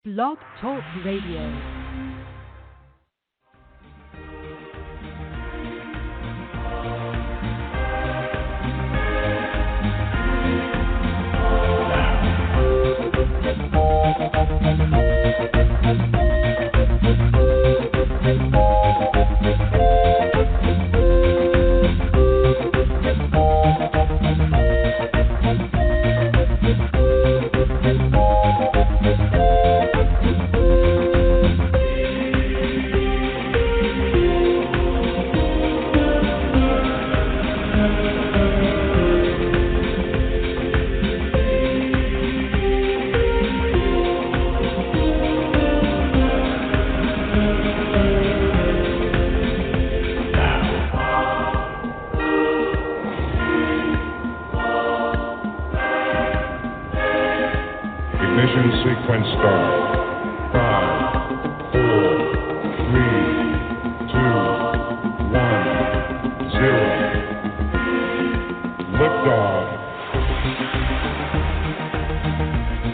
Blog Talk Radio. Sequence start. 5, 4, 3, 2, 1, 0. Liftoff.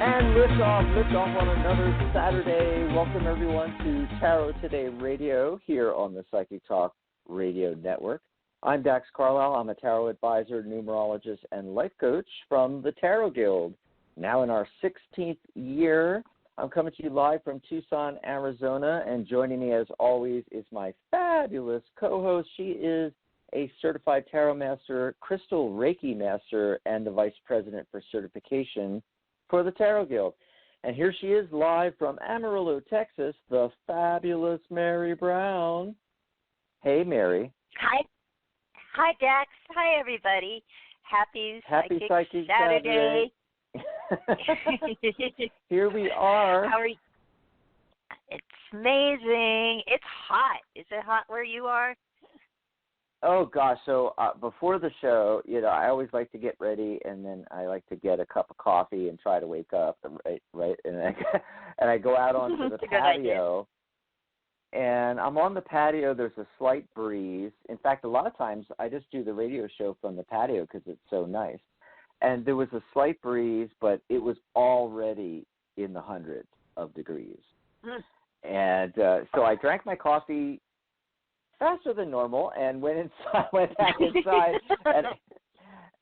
And liftoff on another Saturday. Welcome everyone to Tarot Today Radio here on the Psychic Talk Radio Network. I'm Dax Carlisle. I'm a tarot advisor, numerologist, and life coach from the Tarot Guild. Now in our 16th year, I'm coming to you live from Tucson, Arizona, and joining me as always is my fabulous co-host. She is a certified tarot master, crystal Reiki master, and the vice president for certification for the Tarot Guild. And here she is live from Amarillo, Texas, the fabulous Mary Brown. Hey, Mary. Hi, Dax. Hi, everybody. Happy Psychic Saturday. Here we are. How are you? It's amazing. It's hot. Is it hot where you are? Oh, gosh. So before the show, I always like to get ready, and then I like to get a cup of coffee and try to wake up, right? And I go out onto the patio, and I'm on the patio. There's a slight breeze. In fact, a lot of times I just do the radio show from the patio because it's so nice. And there was a slight breeze, but it was already in the hundreds of degrees. And so I drank my coffee faster than normal and went back inside,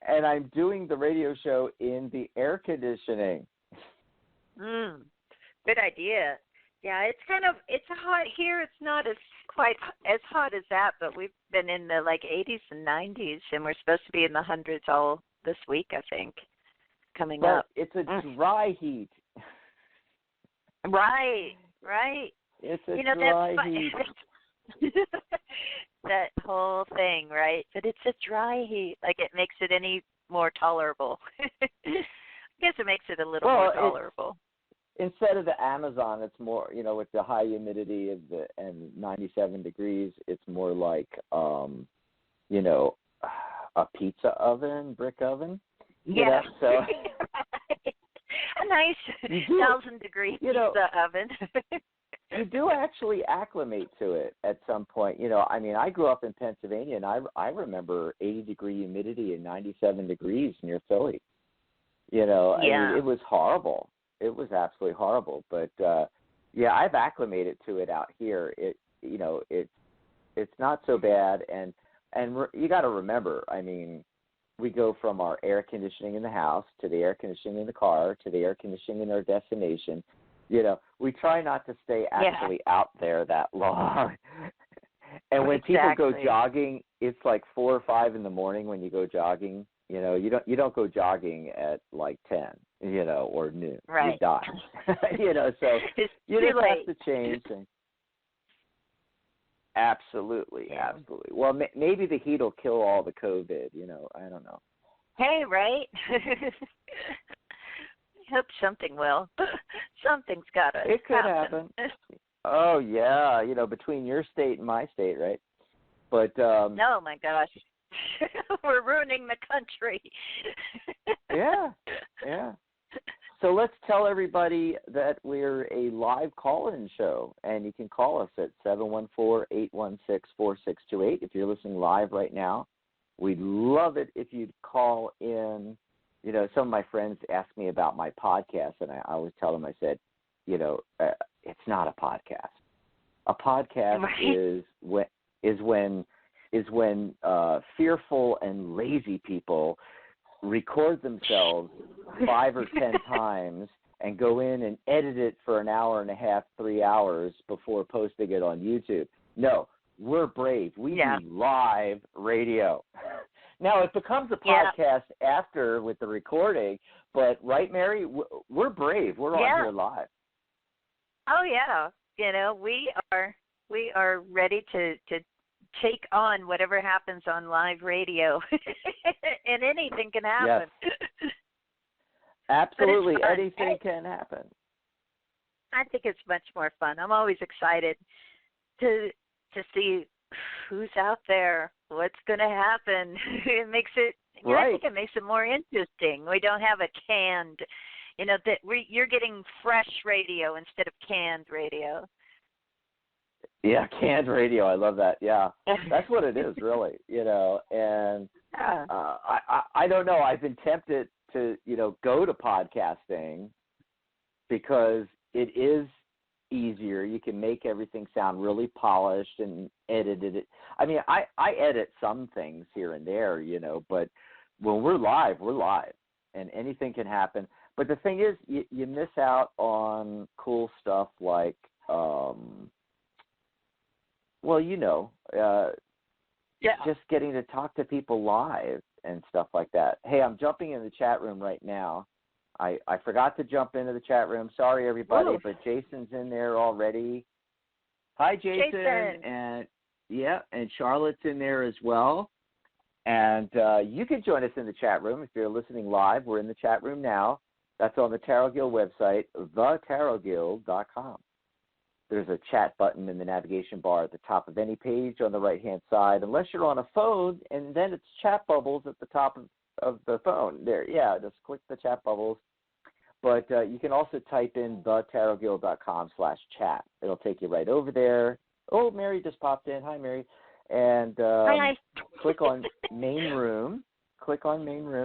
and I'm doing the radio show in the air conditioning. Good idea. Yeah, it's hot here. It's not quite as hot as that, but we've been in the 80s and 90s, and we're supposed to be in the hundreds all this week, I think, coming up. It's a dry heat. Right. It's a dry heat. That whole thing, right? But it's a dry heat. It makes it any more tolerable. I guess it makes it a little more tolerable. Instead of the Amazon, it's more, with the high humidity and 97 degrees, it's more like, a pizza oven, brick oven. Yeah. So a nice 1,000-degree pizza oven. You do actually acclimate to it at some point. I grew up in Pennsylvania, and I remember 80-degree humidity and 97 degrees near Philly. It was horrible. It was absolutely horrible. But, I've acclimated to it out here. It's not so bad, and you got to remember, we go from our air conditioning in the house to the air conditioning in the car to the air conditioning in our destination. We try not to stay actually out there that long. And when people go jogging, it's 4 or 5 in the morning when you go jogging. You don't go jogging at 10, or noon. Right. You die. So you just have to change things. Absolutely. Well, maybe the heat will kill all the COVID, I don't know. Hey, right? I hope something will. Something's got to happen. It could happen. Oh, yeah, between your state and my state, right? But oh, my gosh. We're ruining the country. Yeah. So let's tell everybody that we're a live call-in show, and you can call us at 714-816-4628 if you're listening live right now. We'd love it if you'd call in. Some of my friends ask me about my podcast, and I always tell them, I said, it's not a podcast. A podcast Right. is when fearful and lazy people record themselves 5 or 10 times and go in and edit it for an hour and a half, 3 hours before posting it on YouTube. No, we're brave. We Yeah. do live radio. Now, it becomes a Yeah. podcast after with the recording, but right, Mary, we're brave. We're on here live. Oh yeah. We are ready to take on whatever happens on live radio. And anything can happen. Yes. Absolutely. But it's fun. Anything can happen. I think it's much more fun. I'm always excited to see who's out there, what's going to happen. It makes it. Right. I think it makes it more interesting. We don't have a canned, you're getting fresh radio instead of canned radio. Yeah, canned radio. I love that. Yeah, that's what it is, really. And I don't know. I've been tempted to go to podcasting because it is easier. You can make everything sound really polished and edited it. I mean, I edit some things here and there, but when we're live, and anything can happen. But the thing is, you miss out on cool stuff like, just getting to talk to people live and stuff like that. Hey, I'm jumping in the chat room right now. I forgot to jump into the chat room. Sorry, everybody, but Jason's in there already. Hi, Jason. And Charlotte's in there as well. And you can join us in the chat room if you're listening live. We're in the chat room now. That's on the Tarot Guild website, thetarotguild.com. There's a chat button in the navigation bar at the top of any page on the right-hand side, unless you're on a phone, and then it's chat bubbles at the top of the phone. There, just click the chat bubbles. But you can also type in thetarotguild.com/chat. It'll take you right over there. Oh, Mary just popped in. Hi, Mary. And Hi. click on main room.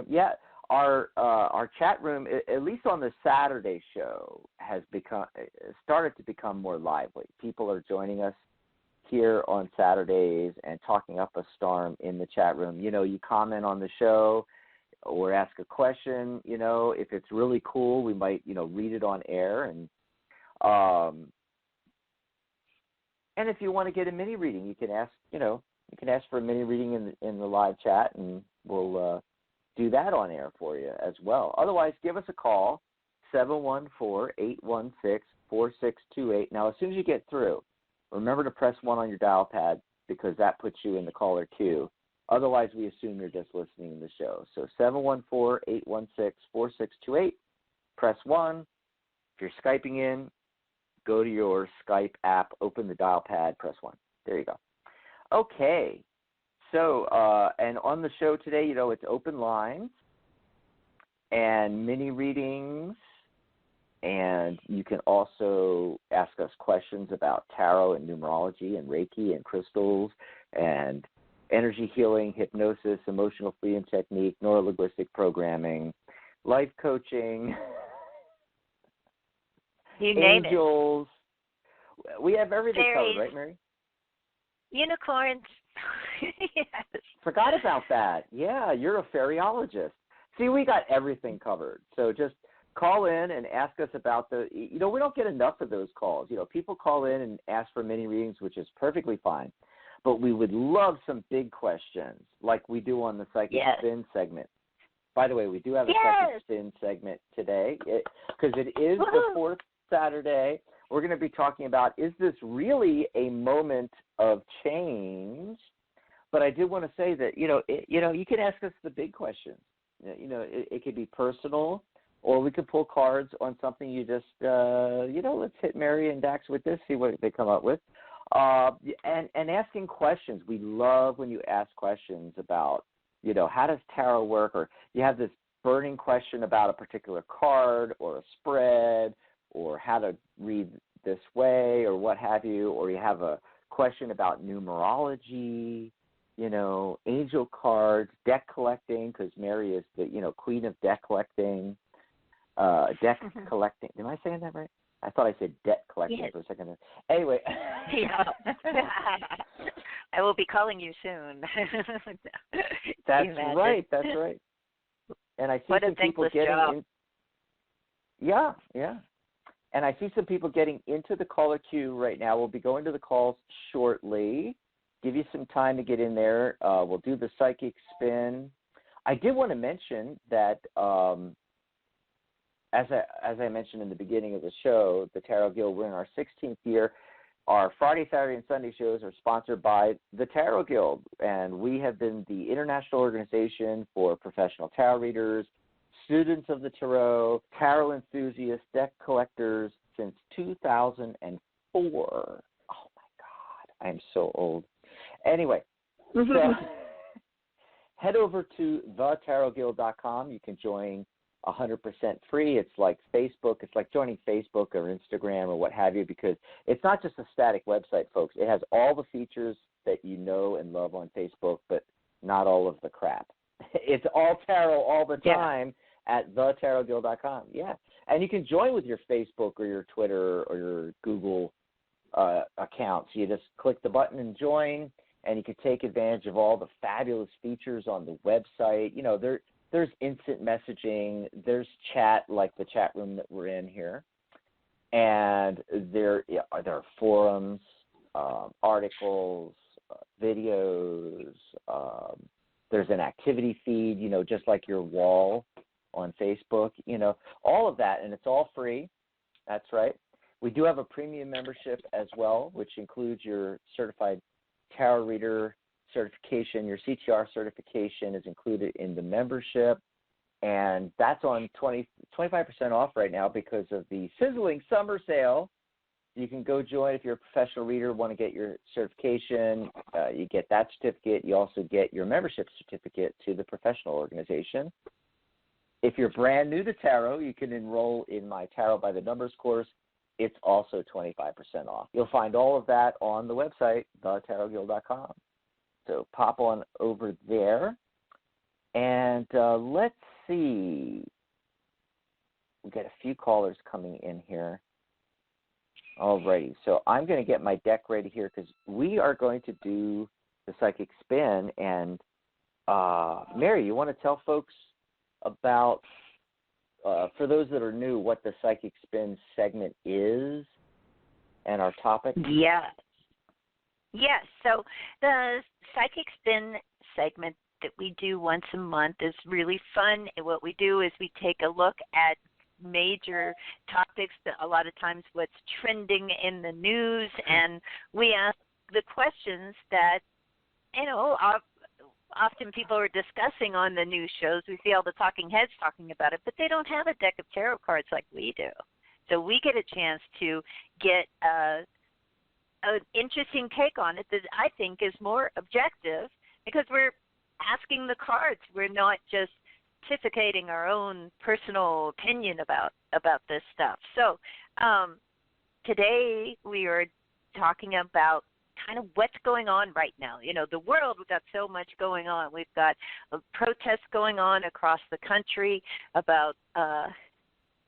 Yeah. Our chat room, at least on the Saturday show, has started to become more lively. People are joining us here on Saturdays and talking up a storm in the chat room. You comment on the show or ask a question. If it's really cool, we might read it on air. And if you want to get a mini reading, you can ask for a mini reading in the live chat, and we'll do that on air for you as well. Otherwise, give us a call, 714-816-4628. Now, as soon as you get through, remember to press 1 on your dial pad because that puts you in the caller queue. Otherwise, we assume you're just listening to the show. So 714-816-4628, press 1. If you're Skyping in, go to your Skype app, open the dial pad, press 1. There you go. Okay. So, and on the show today, it's open lines and mini readings, and you can also ask us questions about tarot and numerology and Reiki and crystals and energy healing, hypnosis, emotional freedom technique, neurolinguistic programming, life coaching, you name angels. We have everything Fairies. covered, right, Mary? Unicorns. Yes. Forgot about that. Yeah, you're a fairyologist. See, we got everything covered. So just call in and ask us about we don't get enough of those calls. People call in and ask for mini readings, which is perfectly fine. But we would love some big questions like we do on the Psychic Spin segment. By the way, we do have a Psychic Spin segment today because it is the fourth Saturday. We're going to be talking about, is this really a moment of change? But I did want to say that, you can ask us the big questions. It could be personal, or we could pull cards on something you just, let's hit Mary and Dax with this, see what they come up with. And asking questions. We love when you ask questions about, how does tarot work? Or you have this burning question about a particular card or a spread or how to read this way or what have you. Or you have a question about numerology, angel cards, deck collecting, because Mary is the, queen of deck collecting. Collecting. Am I saying that right? I thought I said debt collecting Yes. for a second. Anyway. Yeah. I will be calling you soon. That's Imagine. right. That's right. And I see What a some people thankless getting job. in. Yeah, yeah. And I see some people getting into the caller queue right now. We'll be going to the calls shortly. Give you some time to get in there. We'll do the psychic spin. I did want to mention that, as I mentioned in the beginning of the show, the Tarot Guild, we're in our 16th year. Our Friday, Saturday, and Sunday shows are sponsored by the Tarot Guild, and we have been the international organization for professional tarot readers, students of the tarot, tarot enthusiasts, deck collectors since 2004. Oh, my God. I am so old. Anyway, so head over to thetarotguild.com. You can join 100% free. It's like Facebook. It's like joining Facebook or Instagram or what have you, because it's not just a static website, folks. It has all the features that you know and love on Facebook, but not all of the crap. It's all tarot all the time at thetarotguild.com. Yeah. And you can join with your Facebook or your Twitter or your Google accounts. You just click the button and join, and you can take advantage of all the fabulous features on the website. You know, there's instant messaging, there's chat like the chat room that we're in here, and there are forums, articles, videos. There's an activity feed, you know, just like your wall on Facebook, you know, all of that, and it's all free. That's right. We do have a premium membership as well, which includes your certified tarot reader certification. Your CTR certification is included in the membership, and that's on 25% off right now because of the sizzling summer sale. You can go join if you're a professional reader, want to get your certification. You get that certificate. You also get your membership certificate to the professional organization. If you're brand new to tarot, you can enroll in my Tarot by the Numbers course. It's also 25% off. You'll find all of that on the website, thetarotguild.com. So pop on over there. And let's see. We've got a few callers coming in here. Alrighty. So I'm going to get my deck ready here because we are going to do the psychic spin. And Mary, you want to tell folks about, for those that are new, what the psychic spin segment is and our topic? Yes. Yes. So the psychic spin segment that we do once a month is really fun. And what we do is we take a look at major topics, that a lot of times what's trending in the news, and we ask the questions that, you know, often people are discussing on the news shows. We see all the talking heads talking about it, but they don't have a deck of tarot cards like we do. So we get a chance to get an interesting take on it that I think is more objective because we're asking the cards. We're not just pontificating our own personal opinion about this stuff. So today we are talking about kind of what's going on right now. You know, the world, we've got so much going on. We've got protests going on across the country about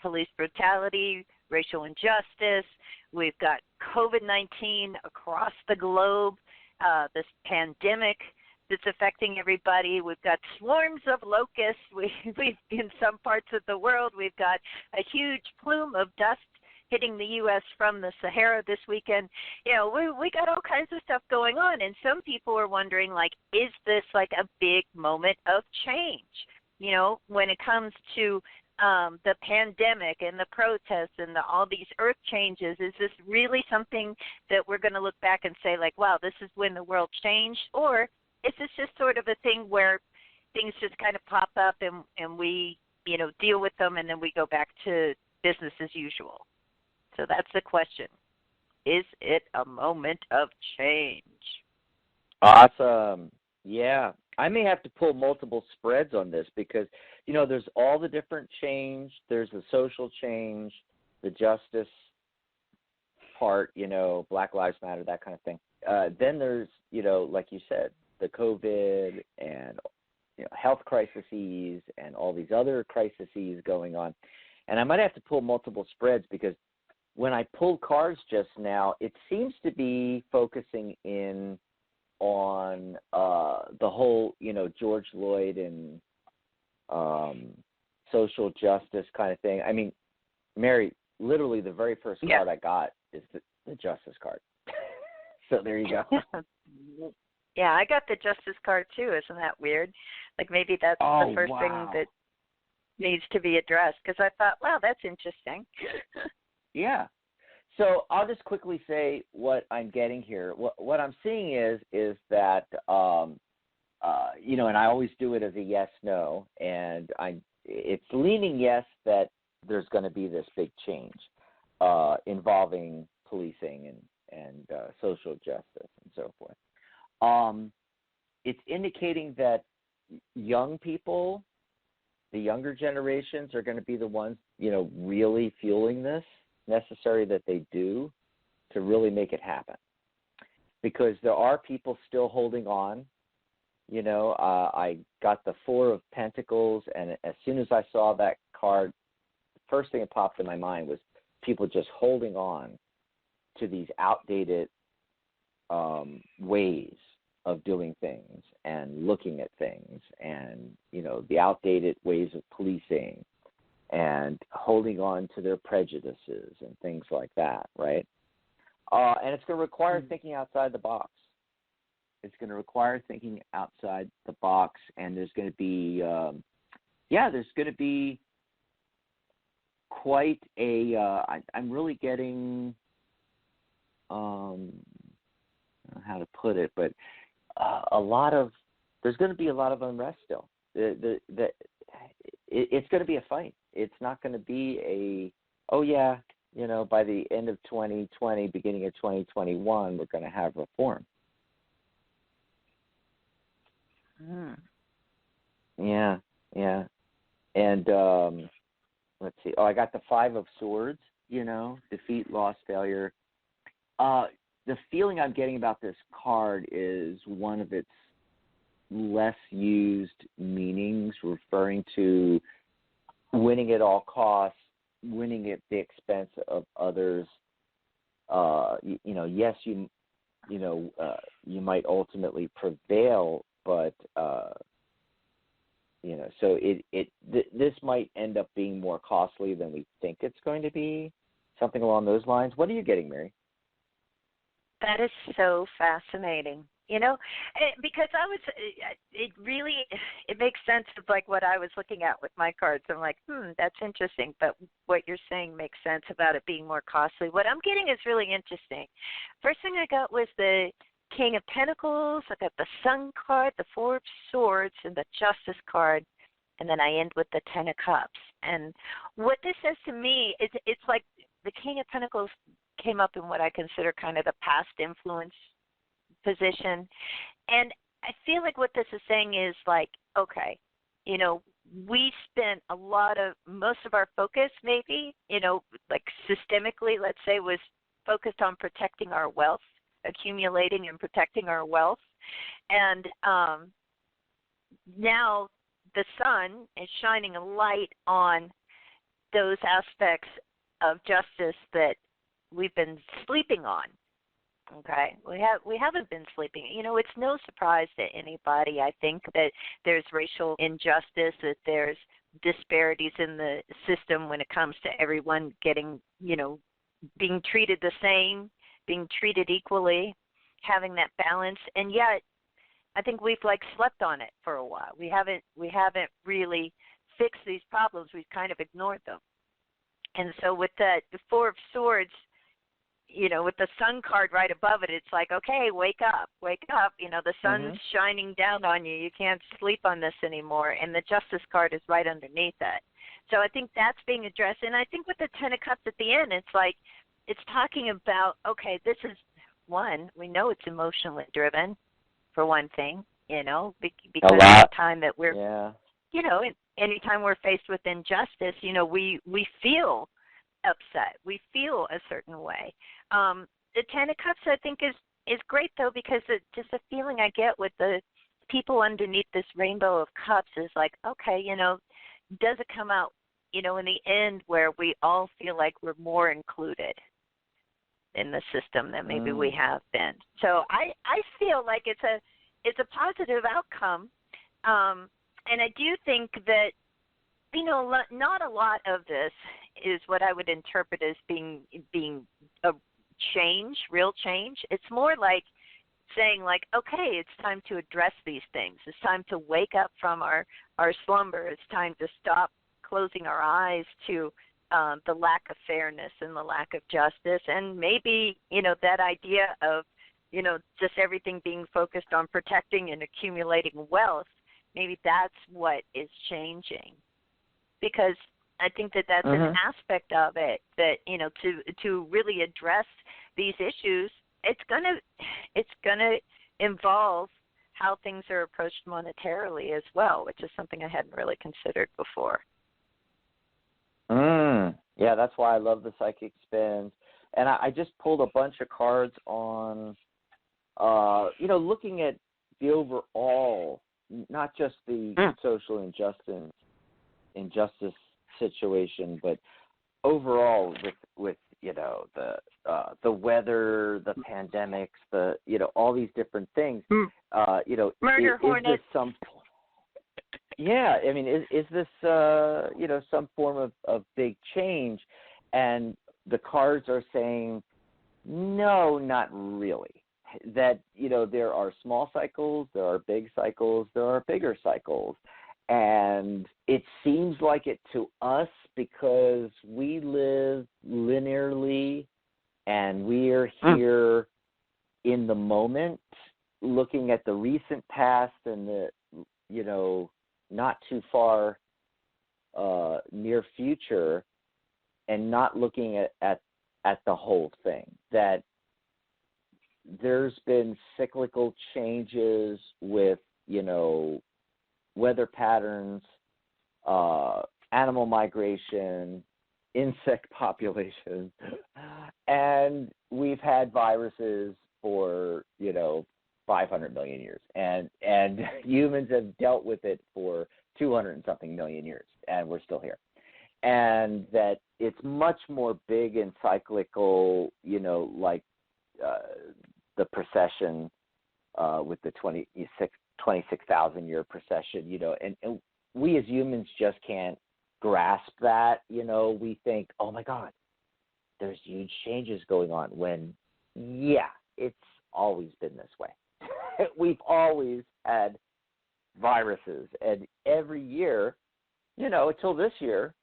police brutality, racial injustice. We've got COVID-19 across the globe, this pandemic that's affecting everybody. We've got swarms of locusts. We've in some parts of the world, we've got a huge plume of dust hitting the U.S. from the Sahara this weekend. You know, we got all kinds of stuff going on, and some people are wondering, like, is this like a big moment of change? You know, when it comes to the pandemic and the protests and all these earth changes, is this really something that we're going to look back and say, like, wow, this is when the world changed? Or is this just sort of a thing where things just kind of pop up and we, you know, deal with them and then we go back to business as usual? So that's the question. Is it a moment of change? Awesome. Yeah. I may have to pull multiple spreads on this because, you know, there's all the different change. There's the social change, the justice part, you know, Black Lives Matter, that kind of thing. Then there's, you know, like you said, the COVID and, you know, health crises and all these other crises going on. And I might have to pull multiple spreads because when I pulled cards just now, it seems to be focusing in on the whole, George Floyd and social justice kind of thing. I mean, Mary, literally the very first card I got is the justice card. So there you go. Yeah, I got the justice card too. Isn't that weird? Like maybe that's the first thing that needs to be addressed, because I thought, wow, that's interesting. Yeah. So I'll just quickly say what I'm getting here. What I'm seeing is that, and I always do it as a yes/no, and it's leaning yes that there's going to be this big change involving policing and social justice and so forth. It's indicating that young people, the younger generations, are going to be the ones, really fueling this, necessary that they do to really make it happen. Because there are people still holding on. I got the Four of Pentacles, and as soon as I saw that card, the first thing that popped in my mind was people just holding on to these outdated ways of doing things and looking at things, and the outdated ways of policing, and holding on to their prejudices and things like that, right? And it's going to require thinking outside the box. It's going to require thinking outside the box, and there's going to be, quite a. I'm really getting, I don't know how to put it, but there's going to be a lot of unrest still. It's going to be a fight. It's not going to be by the end of 2020, beginning of 2021, we're going to have reform. Yeah. And let's see. I got the Five of Swords, defeat, loss, failure. The feeling I'm getting about this card is one of its less used meanings, referring to winning at all costs, winning at the expense of others. Yes, you might ultimately prevail, but so this might end up being more costly than we think it's going to be. Something along those lines. What are you getting, Mary? That is so fascinating. Because it makes sense of like what I was looking at with my cards. I'm like, that's interesting. But what you're saying makes sense about it being more costly. What I'm getting is really interesting. First thing I got was the King of Pentacles. I got the Sun card, the Four of Swords, and the Justice card. And then I end with the Ten of Cups. And what this says to me is it's like the King of Pentacles came up in what I consider kind of the past influence position. And I feel like what this is saying is like, okay, we spent most of our focus maybe, like systemically, let's say, was focused on protecting our wealth, accumulating and protecting our wealth. And now the sun is shining a light on those aspects of justice that we've been sleeping on. Okay, we haven't been sleeping. It's no surprise to anybody, I think, that there's racial injustice, that there's disparities in the system when it comes to everyone getting, being treated the same, being treated equally, having that balance. And yet, I think we've slept on it for a while. We haven't really fixed these problems. We've kind of ignored them. And so with the Four of Swords, with the Sun card right above it, it's like, okay, wake up. The sun's shining down on you. You can't sleep on this anymore. And the Justice card is right underneath that. So I think that's being addressed. And I think with the Ten of Cups at the end, it's like, it's talking about, okay, this is one, we know it's emotionally driven, for one thing, because of the time that we're, anytime we're faced with injustice, we feel upset. We feel a certain way. The Ten of Cups, I think, is great, though, because just the feeling I get with the people underneath this rainbow of cups is like, okay, does it come out in the end where we all feel like we're more included in the system than maybe we have been. So I feel like it's a positive outcome, and I do think that not a lot of this is what I would interpret as being a change, real change. It's more like saying like, okay, it's time to address these things. It's time to wake up from our slumber. It's time to stop closing our eyes to the lack of fairness and the lack of justice, and maybe that idea of just everything being focused on protecting and accumulating wealth. Maybe that's what is changing, because I think that that's an aspect of it that to really address these issues, it's gonna involve how things are approached monetarily as well, which is something I hadn't really considered before. Yeah, that's why I love the psychic spins. And I just pulled a bunch of cards on, looking at the overall, not just the social injustice situation, but overall with the weather, the pandemics, all these different things. Murder hornets. Yeah, I mean, is this some form of big change? And the cards are saying, no, not really. That there are small cycles, there are big cycles, there are bigger cycles, and it seems like it to us because we live linearly and we are here in the moment, looking at the recent past and the not too far near future, and not looking at the whole thing. That there's been cyclical changes with weather patterns, animal migration, insect population, and we've had viruses for 500 million years, and humans have dealt with it for 200 and something million years, and we're still here. And that it's much more big and cyclical, like the precession with the 26,000 year precession, and we as humans just can't grasp that. We think, oh my God, there's huge changes going on, when it's always been this way. We've always had viruses, and every year, until this year,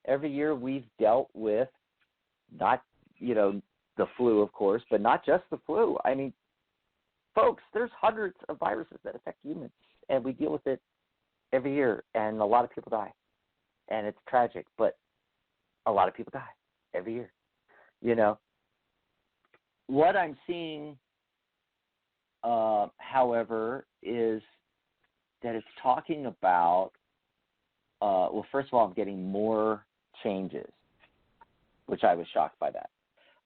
every year we've dealt with not, the flu, of course, but not just the flu. I mean, folks, there's hundreds of viruses that affect humans, and we deal with it every year, and a lot of people die, and it's tragic, but a lot of people die every year. What I'm seeing, however, is that it's talking about, first of all, I'm getting more changes, which I was shocked by that.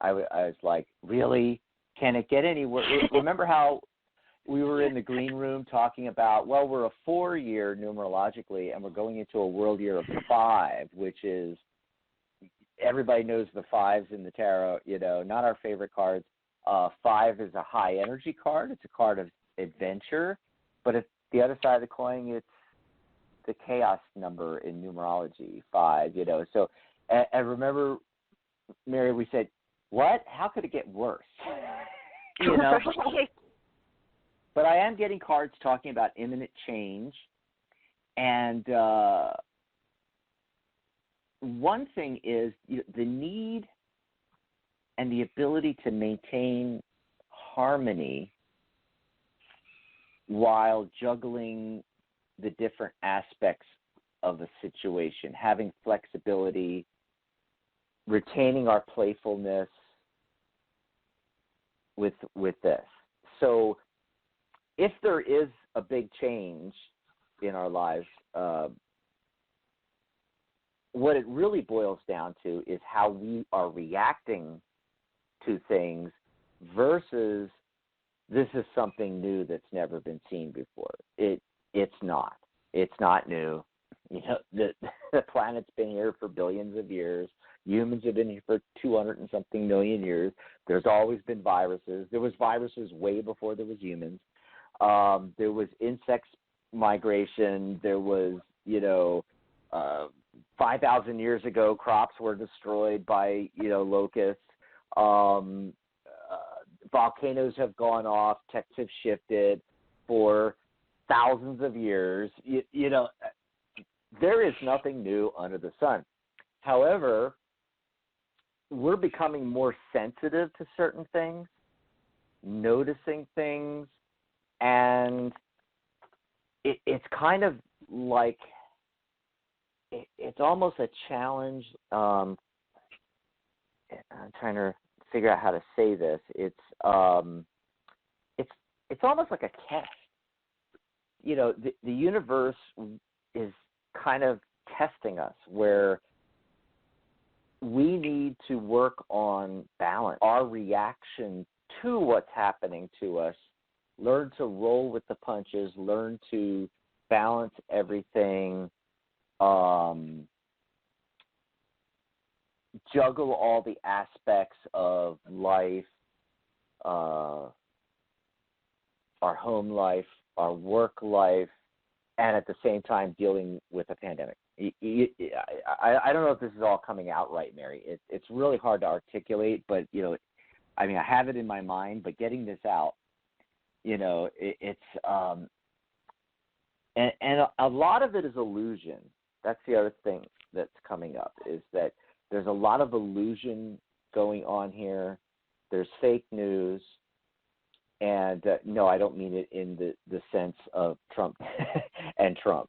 I was like, really? Can it get any worse? Remember how we were in the green room talking about, we're a 4-year numerologically, and we're going into a world year of 5, which is, everybody knows the 5s in the tarot, not our favorite cards. 5 is a high energy card. It's a card of adventure. But at the other side of the coin, it's the chaos number in numerology, 5, So, and remember, Mary, we said, what? How could it get worse? But I am getting cards talking about imminent change. And one thing is the need and the ability to maintain harmony while juggling the different aspects of a situation, having flexibility, retaining our playfulness with this. So if there is a big change in our lives, what it really boils down to is how we are reacting to things versus this is something new that's never been seen before. It's not. It's not new. You know, the planet's been here for billions of years. Humans have been here for 200 and something million years. There's always been viruses. There was viruses way before there was humans. There was insect migration. There was, 5,000 years ago, crops were destroyed by, locusts. Volcanoes have gone off. Texts have shifted for thousands of years. There is nothing new under the sun. However, we're becoming more sensitive to certain things, noticing things, and it's kind of like it's almost a challenge. I'm trying to figure out how to say this. It's almost like a test. The universe is kind of testing us, where we need to work on balance, our reaction to what's happening to us, learn to roll with the punches, learn to balance everything, juggle all the aspects of life, our home life, our work life, and at the same time dealing with a pandemic. I don't know if this is all coming out right, Mary. It's really hard to articulate, but, I have it in my mind, but getting this out, it's and a lot of it is illusion. That's the other thing that's coming up, is that there's a lot of illusion going on here. There's fake news. And no, I don't mean it in the sense of Trump and Trump.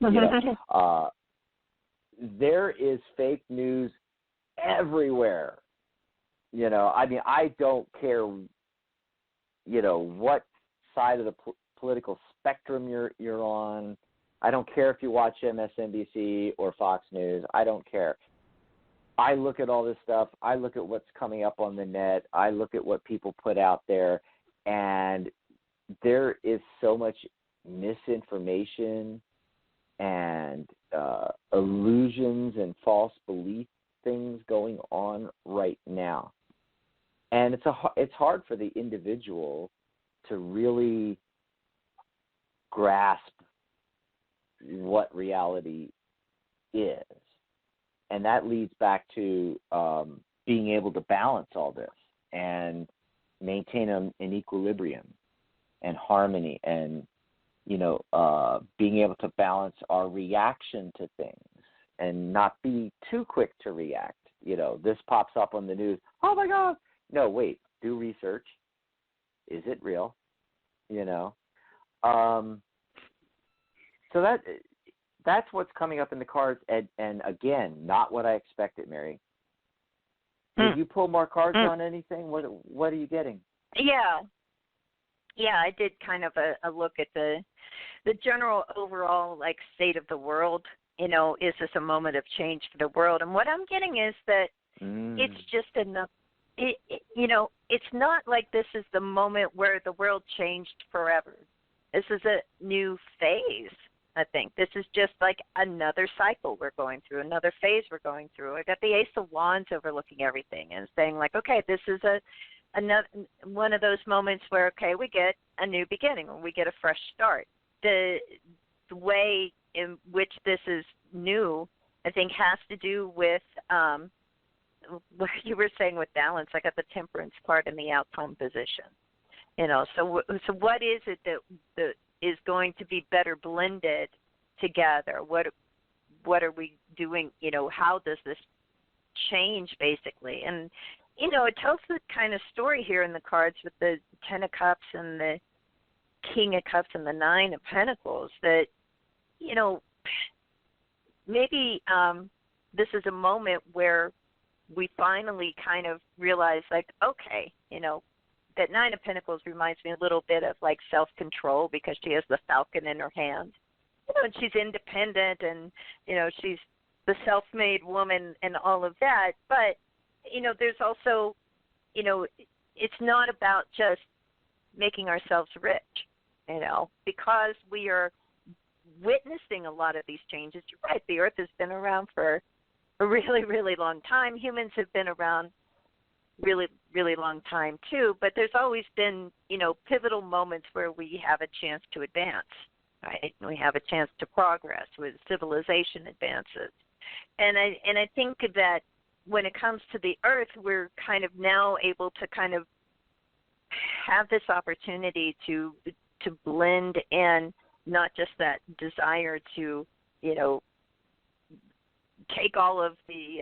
There is fake news everywhere. I don't care, what side of the political spectrum you're on. I don't care if you watch MSNBC or Fox News. I don't care. I look at all this stuff. I look at what's coming up on the net. I look at what people put out there. And there is so much misinformation and illusions and false belief things going on right now. And it's hard for the individual to really grasp what reality is. And that leads back to being able to balance all this and maintain an equilibrium and harmony, and being able to balance our reaction to things and not be too quick to react. This pops up on the news. Oh my God! No, wait. Do research. Is it real? So that's what's coming up in the cards, and again, not what I expected, Mary. Did you pull more cards on anything? What are you getting? Yeah, I did kind of a look at the general overall state of the world. Is this a moment of change for the world? And what I'm getting is that it's just enough. It's not like this is the moment where the world changed forever. This is a new phase. I think this is just like another cycle we're going through, another phase we're going through. I got the Ace of Wands overlooking everything and saying okay, this is another one of those moments where we get a new beginning, or we get a fresh start. The way in which this is new, I think, has to do with what you were saying with balance. I got the Temperance card in the outcome position. So what is it that is going to be better blended together? What are we doing? How does this change, basically? And it tells the kind of story here in the cards with the Ten of Cups and the King of Cups and the Nine of Pentacles that maybe this is a moment where we finally kind of realize okay, that Nine of Pentacles reminds me a little bit of self-control, because she has the falcon in her hand. And she's independent, and, she's the self-made woman and all of that. But, there's also, it's not about just making ourselves rich, because we are witnessing a lot of these changes. You're right, the Earth has been around for a really, really long time. Humans have been around really, really long time too, but there's always been, pivotal moments where we have a chance to advance, right? We have a chance to progress with civilization advances. And I think that when it comes to the Earth, we're kind of now able to kind of have this opportunity to blend in not just that desire to, take all of the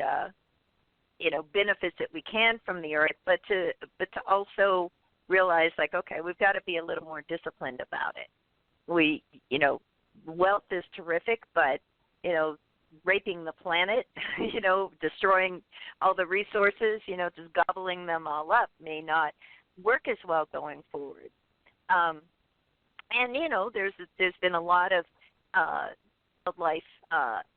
benefits that we can from the Earth, but to also realize, like, okay, we've got to be a little more disciplined about it. We, wealth is terrific, but raping the planet, destroying all the resources, just gobbling them all up may not work as well going forward. And there's been a lot of wildlife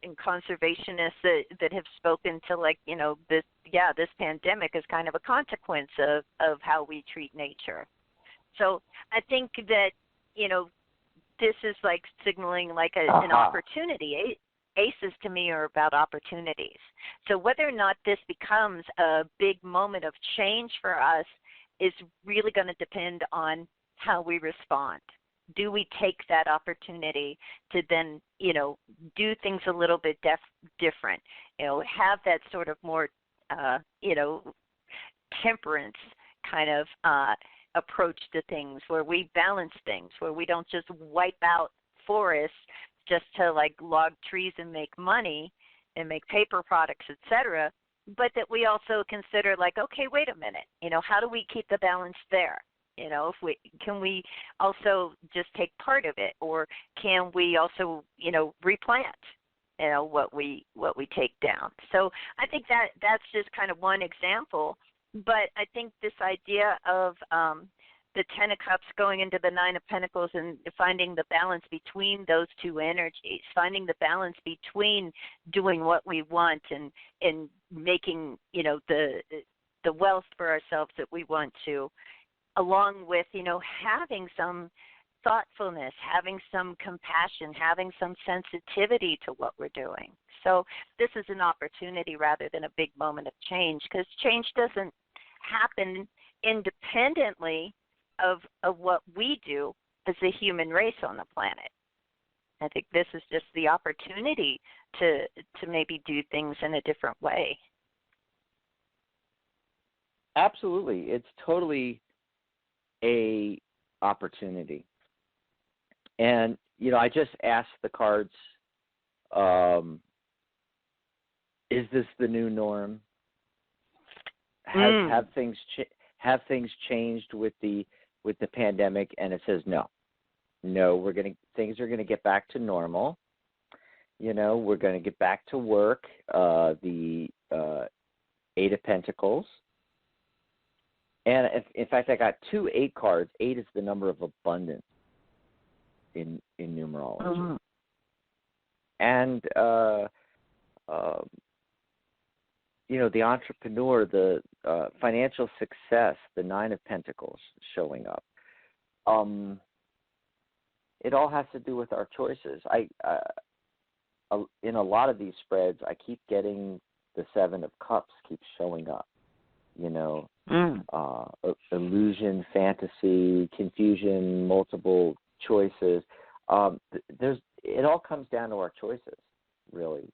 and conservationists that have spoken to, like, this pandemic is kind of a consequence of how we treat nature. So I think that this is like signaling like an opportunity. ACEs to me are about opportunities. So whether or not this becomes a big moment of change for us is really going to depend on how we respond. Do we take that opportunity to then, do things a little bit different, have that sort of more, temperance kind of approach to things, where we balance things, where we don't just wipe out forests just to like log trees and make money and make paper products, etc., but that we also consider, like, okay, wait a minute, how do we keep the balance there? Can we also just take part of it, or can we also, replant, what we take down? So I think that's just kind of one example. But I think this idea of the Ten of Cups going into the Nine of Pentacles and finding the balance between those two energies, finding the balance between doing what we want and making, the wealth for ourselves that we want to, along with, having some thoughtfulness, having some compassion, having some sensitivity to what we're doing. So this is an opportunity rather than a big moment of change, because change doesn't happen independently of what we do as a human race on the planet. I think this is just the opportunity to maybe do things in a different way. Absolutely. It's totally a opportunity. And, I just asked the cards, is this the new norm? Have things changed with the pandemic? And it says no. Things are going to get back to normal. We're going to get back to work. The Eight of Pentacles. And in fact, I got 2 8 cards. 8 is the number of abundance in numerology. Uh-huh. And, the entrepreneur, the financial success, the 9 of Pentacles showing up. It all has to do with our choices. In a lot of these spreads, I keep getting the 7 of Cups keeps showing up. Illusion, fantasy, confusion, multiple choices. It all comes down to our choices, really.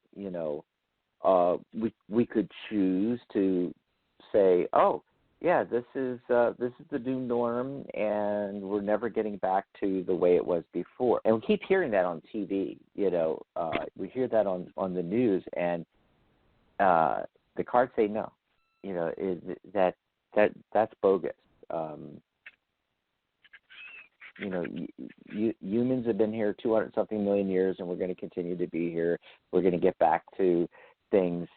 We could choose to say, oh, yeah, this is the new norm, and we're never getting back to the way it was before. And we keep hearing that on TV. We hear that on the news, and the cards say no. That's bogus. Humans have been here 200-something million years, and we're going to continue to be here. We're going to get back to things.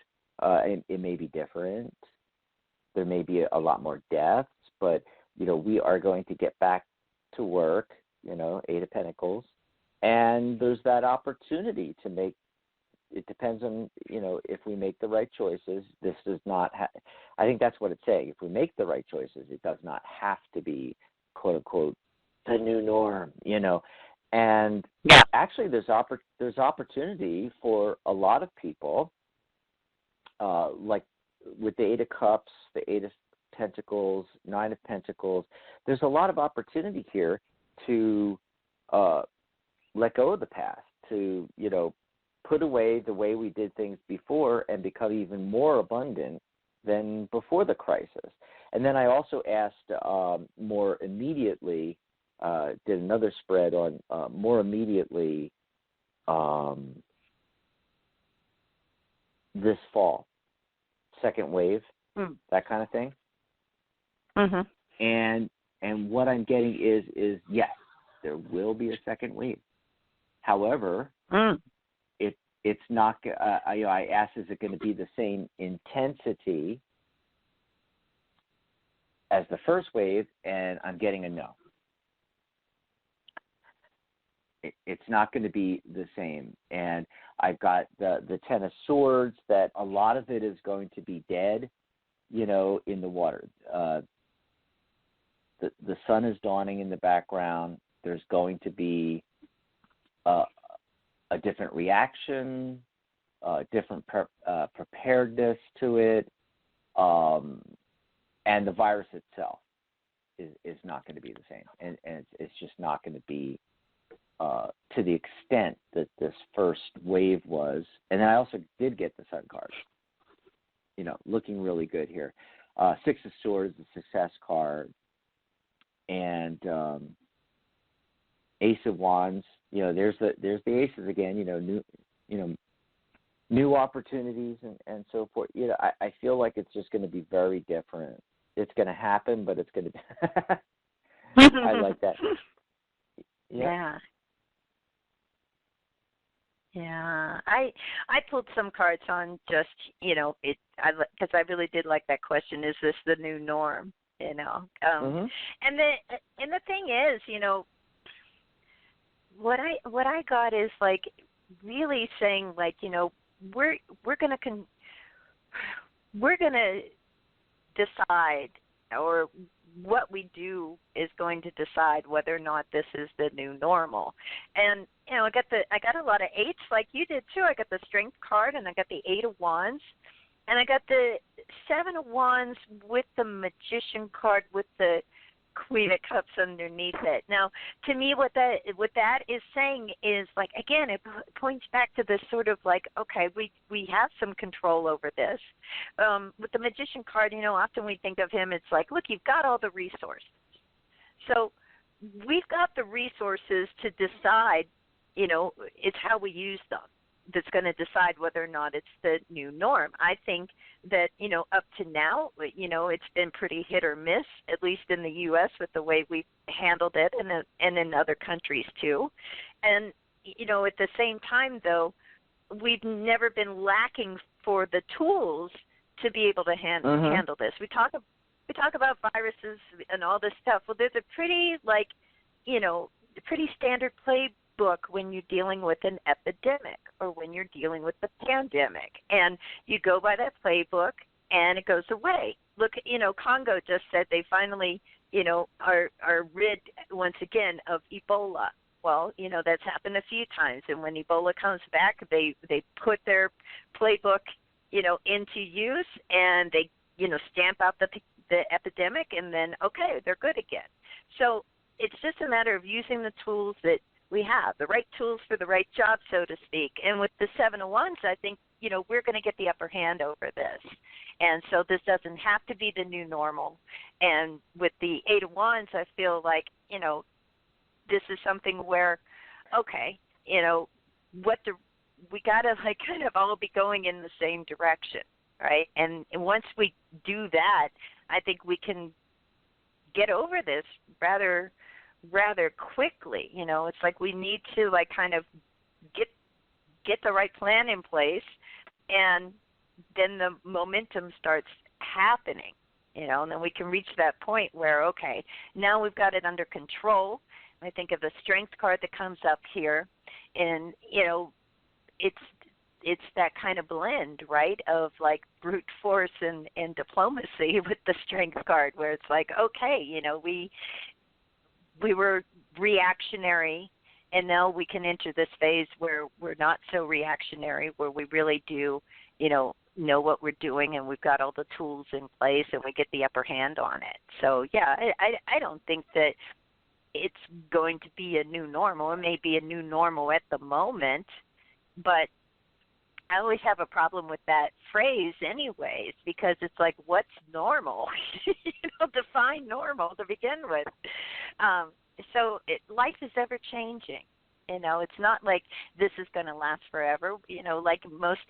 It may be different. There may be a lot more deaths, but, we are going to get back to work, 8 of Pentacles. And there's that opportunity to make. It depends on, if we make the right choices. This does not I think that's what it's saying. If we make the right choices, it does not have to be, quote unquote, the new norm, And Yeah. actually, there's opportunity for a lot of people, like with the Eight of Cups, the Eight of Pentacles, Nine of Pentacles. There's a lot of opportunity here to let go of the past, to put away the way we did things before and become even more abundant than before the crisis. And then I also asked more immediately, did another spread on more immediately this fall, second wave, that kind of thing. Mm-hmm. And what I'm getting is yes, there will be a second wave. However, it's not. I asked, is it going to be the same intensity as the first wave? And I'm getting a no. It's not going to be the same. And I've got the Ten of Swords, that a lot of it is going to be dead, in the water. The sun is dawning in the background. There's going to be a different reaction, different preparedness to it, and the virus itself is not going to be the same, and it's just not going to be to the extent that this first wave was. And then I also did get the Sun card, looking really good here. Six of Swords, the Success card, and Ace of Wands. There's the aces again. New opportunities and so forth. I feel like it's just going to be very different. It's going to happen, but it's going to be. I like that. Yeah. Yeah, I pulled some cards on just because I really did like that question. Is this the new norm? And the thing is, what I got is like really saying like we're gonna decide, or what we do is going to decide whether or not this is the new normal. And I got a lot of eights like you did too. I got the Strength card, and I got the Eight of Wands, and I got the Seven of Wands with the Magician card with the Queen of Cups underneath it. Now, to me, what that is saying is, like, again, it points back to this sort of like, okay, we have some control over this. With the Magician card, often we think of him, it's like, look, you've got all the resources. So we've got the resources to decide, it's how we use them that's going to decide whether or not it's the new norm. I think that, up to now, it's been pretty hit or miss, at least in the U.S. with the way we've handled it, and in other countries too. And, at the same time, though, we've never been lacking for the tools to be able to handle this. We talk about viruses and all this stuff. Well, there's a pretty, pretty standard playbook when you're dealing with an epidemic or when you're dealing with the pandemic, and you go by that playbook and it goes away. Look, Congo just said they finally, are rid once again of Ebola. Well, that's happened a few times, and when Ebola comes back, they put their playbook, into use, and they, stamp out the epidemic, and then okay, they're good again. So it's just a matter of using the tools that we have, the right tools for the right job, so to speak. And with the Seven of Wands, I think, we're going to get the upper hand over this. And so this doesn't have to be the new normal. And with the Eight of Wands, I feel like, this is something where, okay, we got to kind of all be going in the same direction, right? And once we do that, I think we can get over this rather quickly. It's like we need to kind of get the right plan in place, and then the momentum starts happening, and then we can reach that point where, okay, now we've got it under control. I think of the Strength card that comes up here, and, it's that kind of blend, right, of like brute force and diplomacy with the Strength card, where it's like, okay, we were reactionary, And now we can enter this phase where we're not so reactionary, where we really do, know what we're doing, and we've got all the tools in place, and we get the upper hand on it. So, yeah, I don't think that it's going to be a new normal. It may be a new normal at the moment, but I always have a problem with that phrase anyways, because it's like, what's normal? Define normal to begin with. Life is ever changing. It's not like this is going to last forever. Like most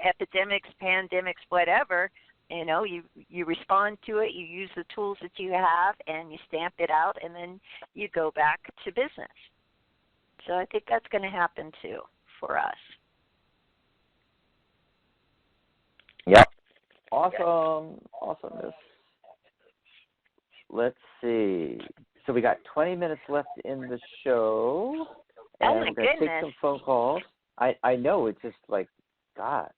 epidemics, pandemics, whatever, you respond to it, you use the tools that you have, and you stamp it out, and then you go back to business. So I think that's going to happen too for us. Yep. Awesomeness. Let's see. So we got 20 minutes left in the show. And oh, my we're going to take some phone calls. I know, it's just like, God,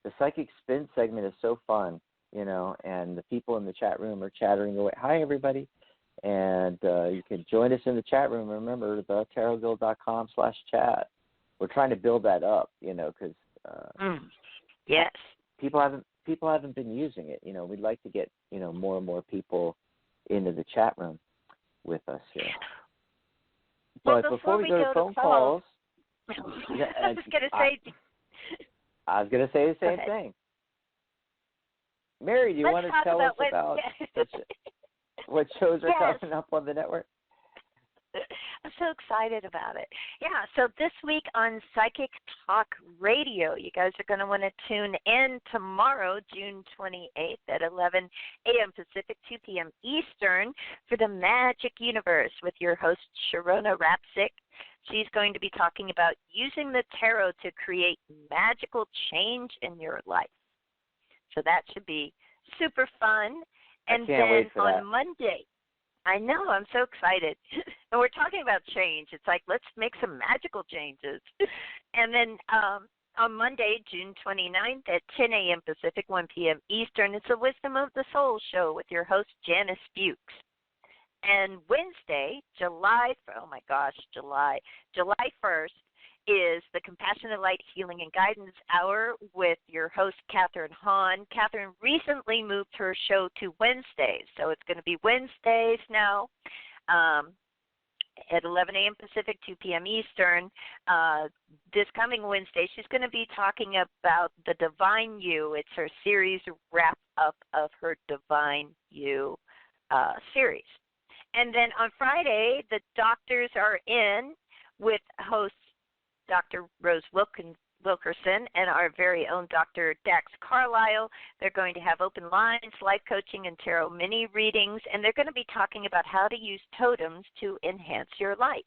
the Psychic Spin segment is so fun, and the people in the chat room are chattering away. Hi, everybody. And you can join us in the chat room. Remember, thetarotguild.com/chat. We're trying to build that up, because yes, people haven't been using it. We'd like to get, more and more people into the chat room with us here. Well, but before we go to phone calls, I was going to say the same thing. Mary, do you want to tell us about what shows are coming up on the network? I'm so excited about it. Yeah, so this week on Psychic Talk Radio, you guys are going to want to tune in tomorrow, June 28th at 11 a.m. Pacific, 2 p.m. Eastern for the Magic Universe with your host, Sharona Rapsick. She's going to be talking about using the tarot to create magical change in your life. So that should be super fun. And I can't wait for on that. Monday, I know, I'm so excited. And we're talking about change. It's like, let's make some magical changes. And then on Monday, June 29th at 10 a.m. Pacific, 1 p.m. Eastern, it's a Wisdom of the Soul show with your host, Janice Fuchs. And Wednesday, July 1st, is the Compassionate Light Healing and Guidance Hour with your host, Catherine Hahn. Catherine recently moved her show to Wednesdays, so it's going to be Wednesdays now at 11 a.m. Pacific, 2 p.m. Eastern. This coming Wednesday, she's going to be talking about the Divine You. It's her series wrap-up of her Divine You series. And then on Friday, the doctors are in with hosts Dr. Rose Wilkerson and our very own Dr. Dax Carlisle. They're going to have open lines, life coaching, and tarot mini readings, and they're going to be talking about how to use totems to enhance your life.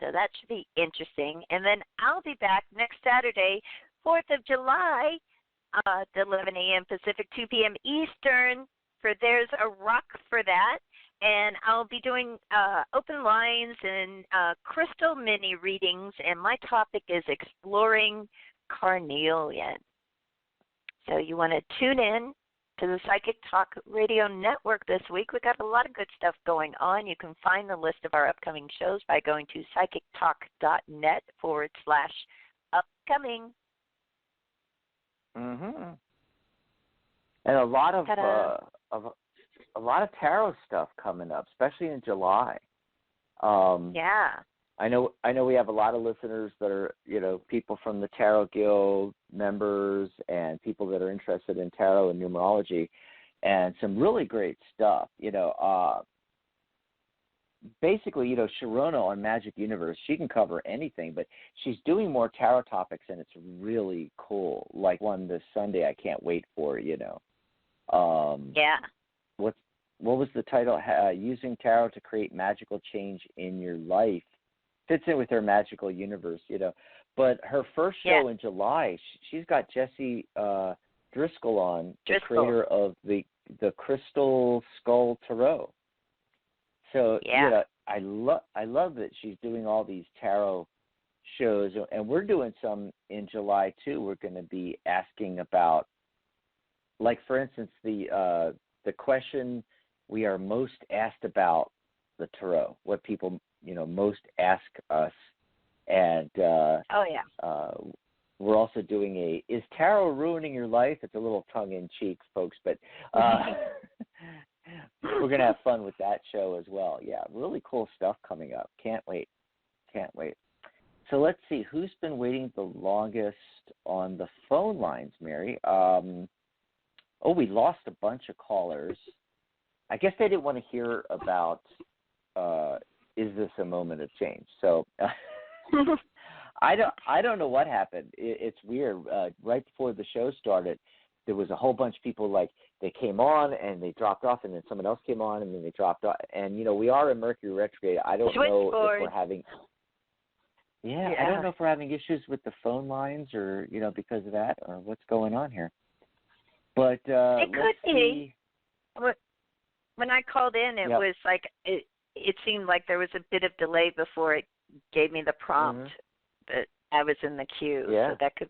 So that should be interesting. And then I'll be back next Saturday, 4th of July, at 11 a.m. Pacific, 2 p.m. Eastern, for There's a Rock for That. And I'll be doing open lines and crystal mini readings, and my topic is exploring carnelian. So you want to tune in to the Psychic Talk Radio Network this week. We've got a lot of good stuff going on. You can find the list of our upcoming shows by going to psychictalk.net/upcoming. Mm-hmm. And a lot of tarot stuff coming up, especially in July. Yeah. I know we have a lot of listeners that are, people from the Tarot Guild members and people that are interested in tarot and numerology, and some really great stuff. Basically, Sharona on Magic Universe, she can cover anything, but she's doing more tarot topics, and it's really cool. Like one this Sunday, I can't wait for. Yeah. What was the title? Using Tarot to Create Magical Change in Your Life. Fits in with her Magical Universe, But her first show in July, she's got Jessie Driscoll on, the creator of the Crystal Skull Tarot. So, I love that she's doing all these tarot shows, and we're doing some in July too. We're going to be asking about, like, for instance, the question we are most asked about the tarot, what people, most ask us And Oh yeah. we're also doing a Is Tarot Ruining Your Life? It's a little tongue-in-cheek, folks, but we're going to have fun with that show as well. Yeah, really cool stuff coming up. Can't wait. Can't wait. So let's see, who's been waiting the longest on the phone lines, Mary? We lost a bunch of callers. I guess they didn't want to hear about is this a moment of change? So I don't know what happened. It's weird. Right before the show started, there was a whole bunch of people, like, they came on and they dropped off, and then someone else came on and then they dropped off. And, we are in Mercury retrograde. I don't know if we're having I don't know if we're having issues with the phone lines or, because of that, or what's going on here. But it could be. When I called in, it was like it seemed like there was a bit of delay before it gave me the prompt that I was in the queue. Yeah. So that could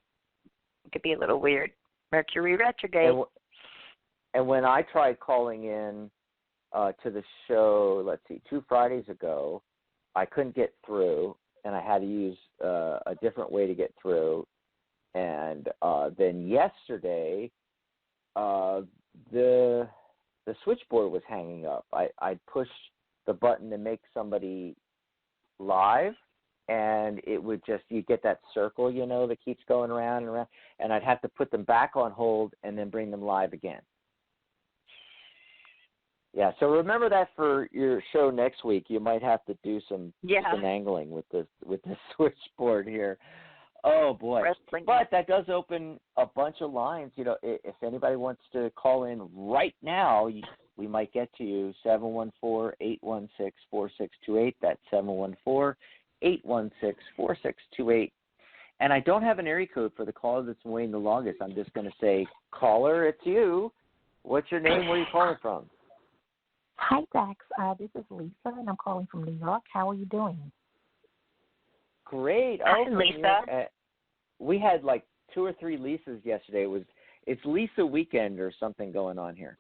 be a little weird. Mercury retrograde. And when I tried calling in to the show, 2 Fridays ago, I couldn't get through, and I had to use a different way to get through. And then yesterday, the switchboard was hanging up. I pushed the button to make somebody live, and it would just, you get that circle, that keeps going around and around, and I'd have to put them back on hold and then bring them live again. Yeah, so remember that for your show next week. You might have to do some finagling with the switchboard here. Oh, boy. Wrestling. But that does open a bunch of lines. If anybody wants to call in right now, we might get to you, 714-816-4628. That's 714-816-4628. And I don't have an area code for the caller that's been waiting the longest. I'm just going to say, caller, it's you. What's your name? Where are you calling from? Hi, Dax. This is Lisa, and I'm calling from New York. How are you doing? Great. Hi, Lisa. We had 2 or 3 Lisas yesterday. It's Lisa weekend or something going on here.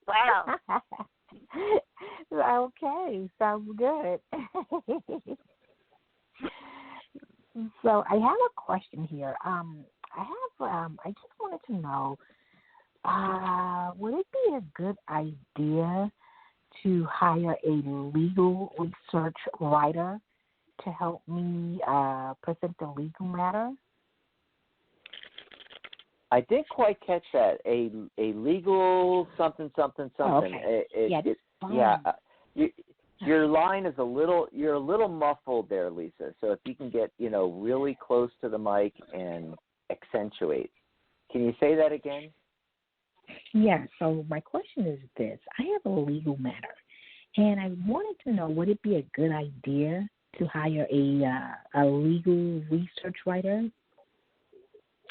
Wow. Okay, sounds good. So I have a question here. I just wanted to know, would it be a good idea to hire a legal research writer to help me present the legal matter? I didn't quite catch that. A legal something. Oh, okay. Your line is you're a little muffled there, Lisa. So if you can get, really close to the mic and accentuate. Can you say that again? Yeah, so my question is this. I have a legal matter, and I wanted to know, would it be a good idea to hire a legal research writer?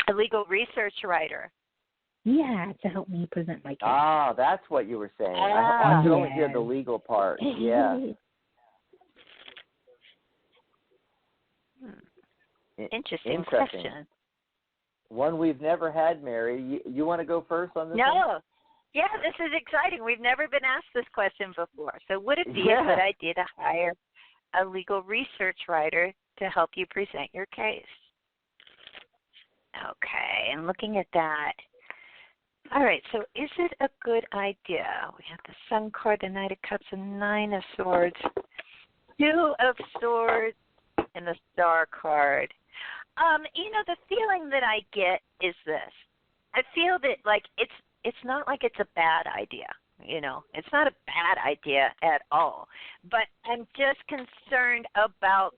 A legal research writer. Yeah, to help me present my case. Ah, that's what you were saying. I could only hear the legal part. Yeah. Interesting question. One we've never had, Mary. You want to go first on this one? No. Yeah, this is exciting. We've never been asked this question before. So would it be a good idea to hire a legal research writer to help you present your case? Okay, and looking at that. All right, so is it a good idea? We have the Sun card, the Knight of Cups, and 9 of Swords, 2 of Swords, and the Star card. The feeling that I get is this. I feel that, it's not like it's a bad idea. It's not a bad idea at all. But I'm just concerned about,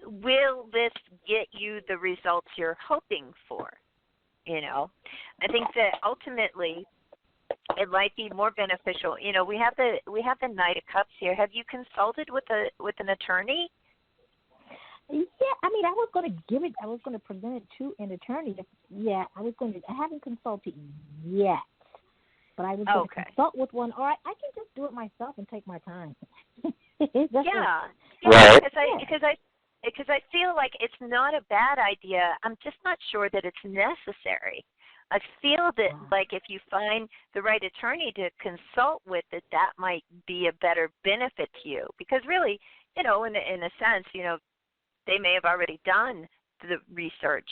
will this get you the results you're hoping for? I think that ultimately it might be more beneficial. We have the Knight of Cups here. Have you consulted with an attorney? Yeah, I was going to present it to an attorney. I haven't consulted yet, but I was going to consult with one, or I can just do it myself and take my time. Right. Because I feel like it's not a bad idea. I'm just not sure that it's necessary. I feel that, if you find the right attorney to consult with, that might be a better benefit to you. Because really, in a sense, they may have already done the research.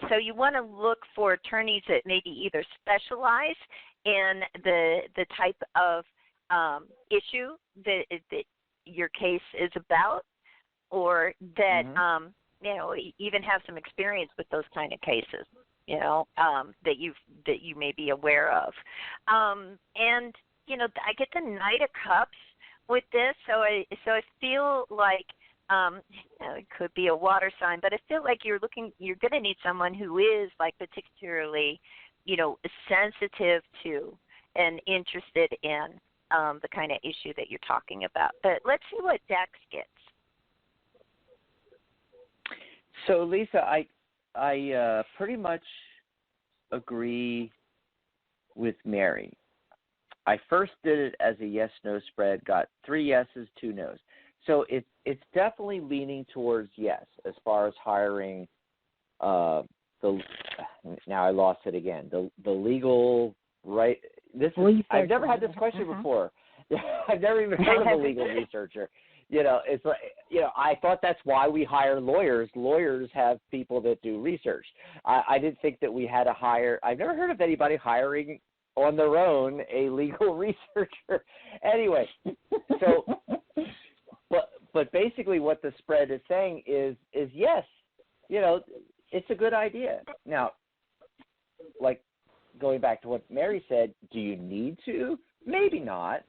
So you want to look for attorneys that maybe either specialize in the type of issue that your case is about, or that even have some experience with those kind of cases, that you may be aware of. And I get the Knight of Cups with this, so I feel like it could be a water sign, but I feel like you're going to need someone who is like particularly, sensitive to and interested in the kind of issue that you're talking about. But let's see what Dex gets. So, Lisa, I pretty much agree with Mary. I first did it as a yes/no spread, got 3 yeses, 2 nos. So it's definitely leaning towards yes as far as hiring now I lost it again. The legal right. I've never had this question before. I've never even heard of a legal researcher. It's like, I thought that's why we hire lawyers. Lawyers have people that do research. I didn't think that we had to hire. I've never heard of anybody hiring on their own a legal researcher. Anyway, so, but basically what the spread is saying is yes, it's a good idea. Now, like going back to what Mary said, do you need to? Maybe not.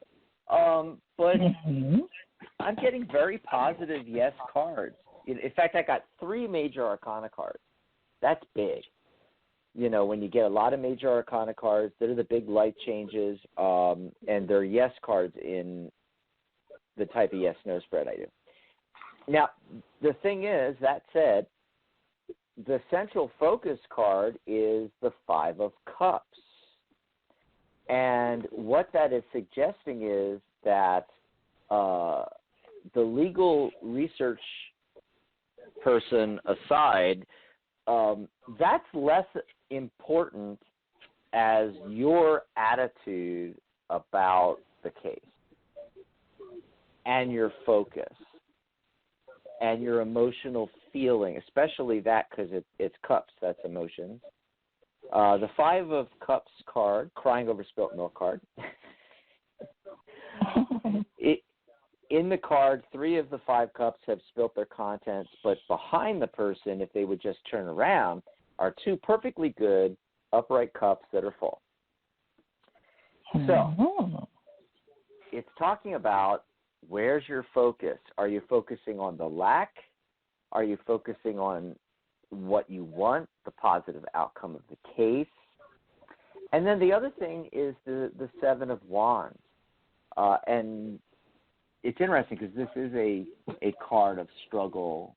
But I'm getting very positive yes cards. In fact, I got 3 major arcana cards. That's big. When you get a lot of major arcana cards, they're the big light changes, and they're yes cards in the type of yes/no spread I do. Now, the thing is, that said, the central focus card is the 5 of Cups. And what that is suggesting is that the legal research person aside, that's less important as your attitude about the case and your focus and your emotional feeling, especially that because it's cups, that's emotions. The 5 of Cups card, crying over spilt milk card. In the card, 3 of the 5 cups have spilt their contents, but behind the person, if they would just turn around, are 2 perfectly good upright cups that are full. So it's talking about where's your focus. Are you focusing on the lack? Are you focusing on what you want, the positive outcome of the case? And then the other thing is the 7 of Wands. And it's interesting because this is a card of struggle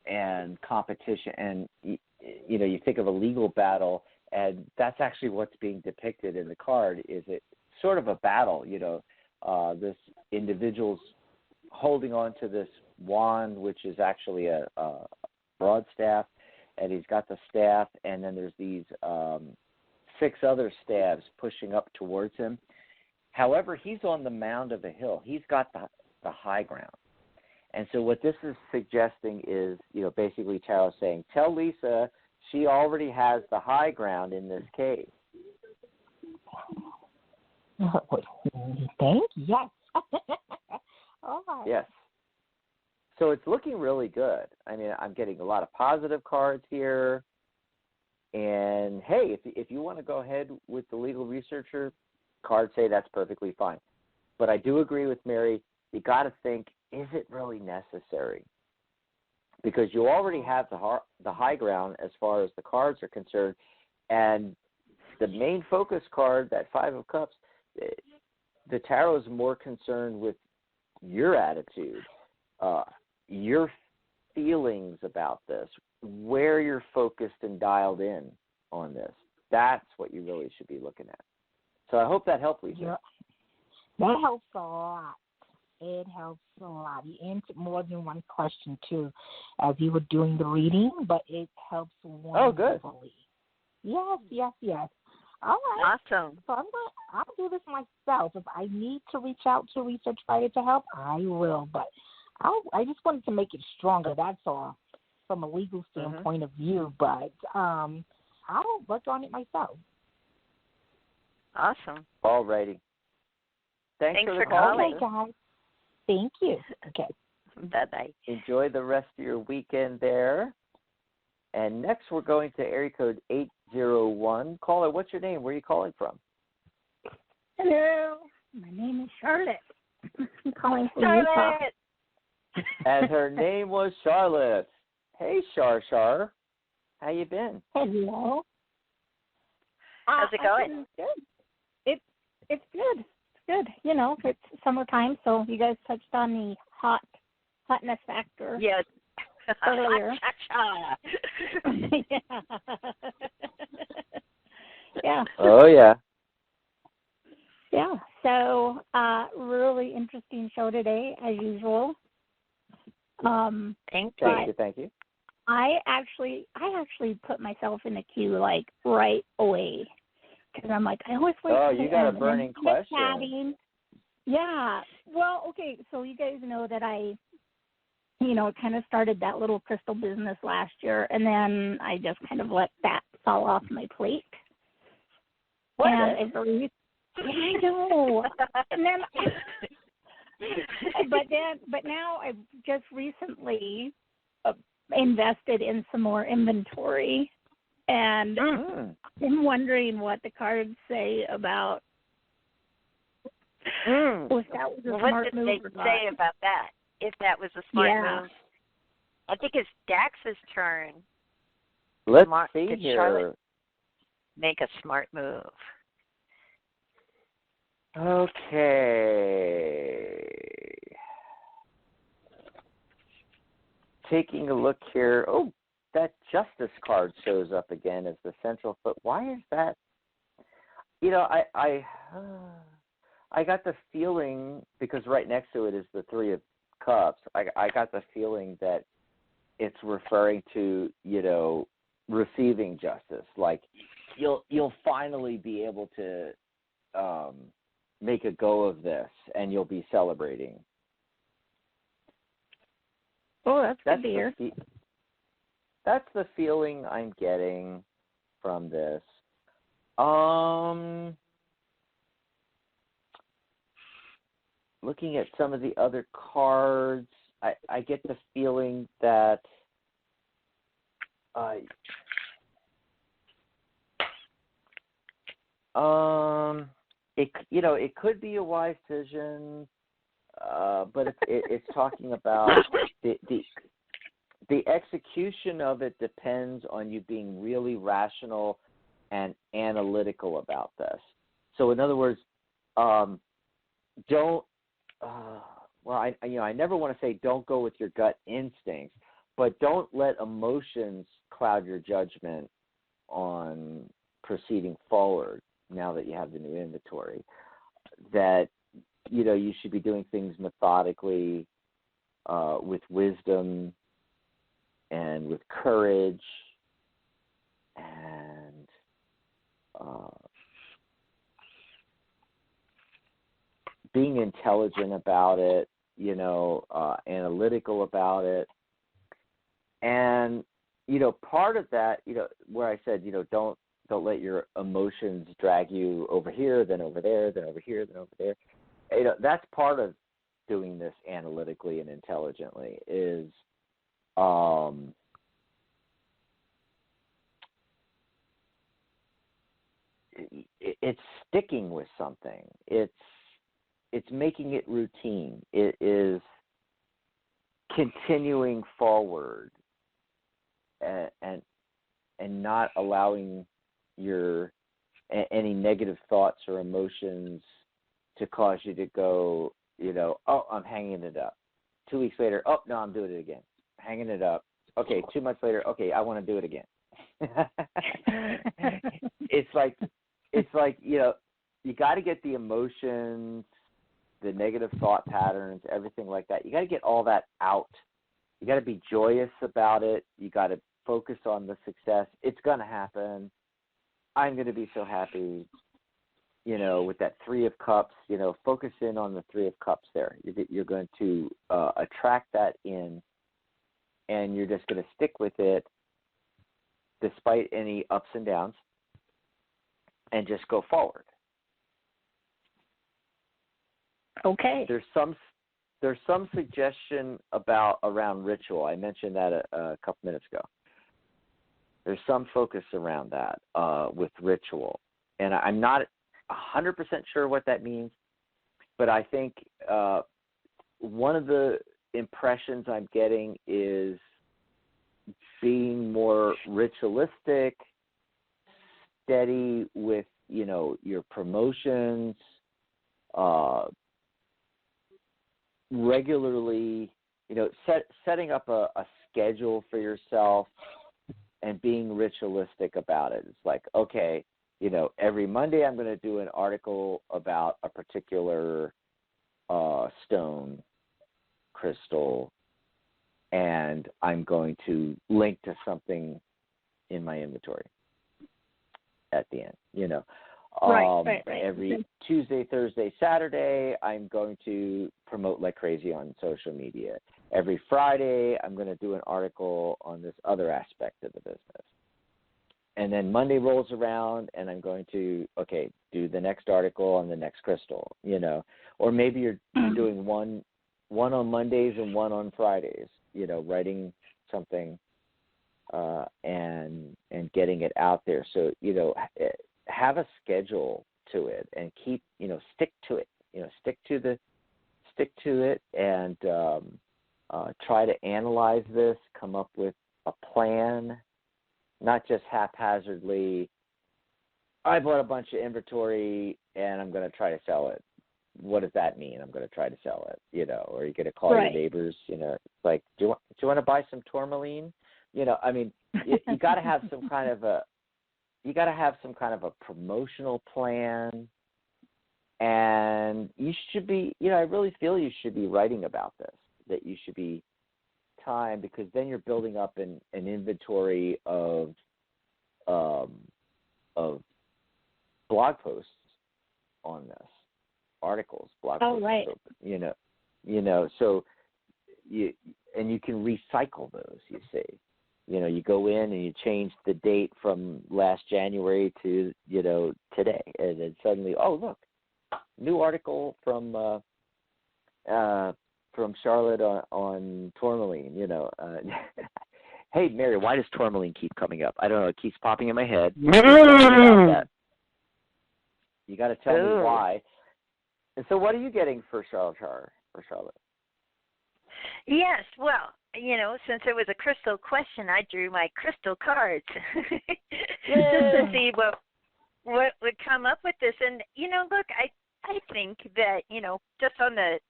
and competition. And, you think of a legal battle, and that's actually what's being depicted in the card is it sort of a battle, this individual's holding on to this wand, which is actually a broad staff, and he's got the staff, and then there's these 6 other staves pushing up towards him. However, he's on the mound of a hill. He's got the high ground. And so what this is suggesting is, basically Tarot saying, tell Lisa she already has the high ground in this case. Thank you. Yes. All right. Yes. So it's looking really good. I mean, I'm getting a lot of positive cards here. And, hey, if you want to go ahead with the legal researcher, cards say that's perfectly fine. But I do agree with Mary. You got to think, is it really necessary? Because you already have the high ground as far as the cards are concerned. And the main focus card, that 5 of Cups, the tarot is more concerned with your attitude, your feelings about this, where you're focused and dialed in on this. That's what you really should be looking at. So I hope that helped, Lisa. Yeah. That helps a lot. It helps a lot. You answered more than one question, too, as you were doing the reading, but it helps wonderfully. Oh, good. Yes. All right. Awesome. So I'll do this myself. If I need to reach out to a research writer to help, I will. But I just wanted to make it stronger. That's all, from a legal standpoint of view. But I'll work on it myself. Awesome. All righty. Thanks for the call. calling. Okay, guys. Thank you. Okay. Bye-bye. Enjoy the rest of your weekend there. And next we're going to area code 801. Caller, what's your name? Where are you calling from? Hello. My name is Charlotte. I'm calling from Utah. Charlotte! And her name was Charlotte. Hey, Char. How you been? Hello. How's it going? Good. It's good. It's good. You know, it's summertime, so you guys touched on the hotness factor. Yes. Earlier. Yeah. Yeah. Oh, yeah. Yeah. So, really interesting show today, as usual. Thank Thank you. I actually put myself in the queue like right away because I'm like, I always wait. Oh, till the you got a end, and burning then question. chatting. Yeah. Well, okay. So you guys know that I, kind of started that little crystal business last year, and then I just kind of let that fall off my plate. What? And I know. And then, but now I've just recently invested in some more inventory, and I'm wondering what the cards say about if that was a smart move what did they say about that? If that was a smart move? I think it's Dax's turn. Let's see did here. Charlotte make a smart move? Okay. Taking a look here. Oh, that Justice card shows up again as the central foot. Why is that? I got the feeling, because right next to it is the Three of Cups, I got the feeling that it's referring to, receiving justice. Like you'll finally be able to make a go of this, and you'll be celebrating. Oh, that's good to hear. That's the feeling I'm getting from this. Looking at some of the other cards, I get the feeling that it could be a wise decision, but it's talking about the execution of it depends on you being really rational and analytical about this. So, in other words, don't. I never want to say don't go with your gut instincts, but don't let emotions cloud your judgment on proceeding forward now that you have the new inventory. That, you should be doing things methodically, with wisdom and with courage and being intelligent about it, analytical about it. And, part of that, where I said, don't let your emotions drag you over here, then over there, then over here, then over there. That's part of doing this analytically and intelligently is it's sticking with something. It's making it routine. It is continuing forward and not allowing any negative thoughts or emotions to cause you to go, oh, I'm hanging it up. 2 weeks later, oh, no, I'm doing it again. Hanging it up. Okay, 2 months later, okay, I want to do it again. It's like, you got to get the emotions, the negative thought patterns, everything like that. You got to get all that out. You got to be joyous about it. You got to focus on the success. It's going to happen. I'm going to be so happy. with that Three of Cups, focus in on the Three of Cups there. You're going to attract that in, and you're just going to stick with it despite any ups and downs, and just go forward. Okay. There's some suggestion around ritual. I mentioned that a couple minutes ago. There's some focus around that with ritual, and I'm not 100% sure what that means, but I think one of the impressions I'm getting is being more ritualistic, steady with your promotions, regularly, setting up a schedule for yourself and being ritualistic about it. It's like, okay, every Monday I'm going to do an article about a particular stone, crystal, and I'm going to link to something in my inventory at the end, Right. Every Tuesday, Thursday, Saturday, I'm going to promote like crazy on social media. Every Friday, I'm going to do an article on this other aspect of the business. And then Monday rolls around, and I'm going to, do the next article on the next crystal, Or maybe you're doing one on Mondays and one on Fridays, writing something and getting it out there. So, have a schedule to it and keep, stick to it, stick to it and try to analyze this, come up with a plan, not just haphazardly, I bought a bunch of inventory and I'm going to try to sell it. What does that mean? I'm going to try to sell it, or you're going to call your neighbors, it's like, do you want to buy some tourmaline? You got to have some kind of a promotional plan, and you should be, I really feel you should be writing about this, that you should be time, because then you're building up an inventory of blog posts on this, articles, blog posts. Right. So you can recycle those, you see. You go in and you change the date from last January to, today. And then suddenly, oh, look, new article from Charlotte on tourmaline, Hey, Mary, why does tourmaline keep coming up? I don't know. It keeps popping in my head. You got to tell me why. And so what are you getting for Charlotte? Yes, well, since it was a crystal question, I drew my crystal cards just to see what would come up with this. And, look, I think that, just on the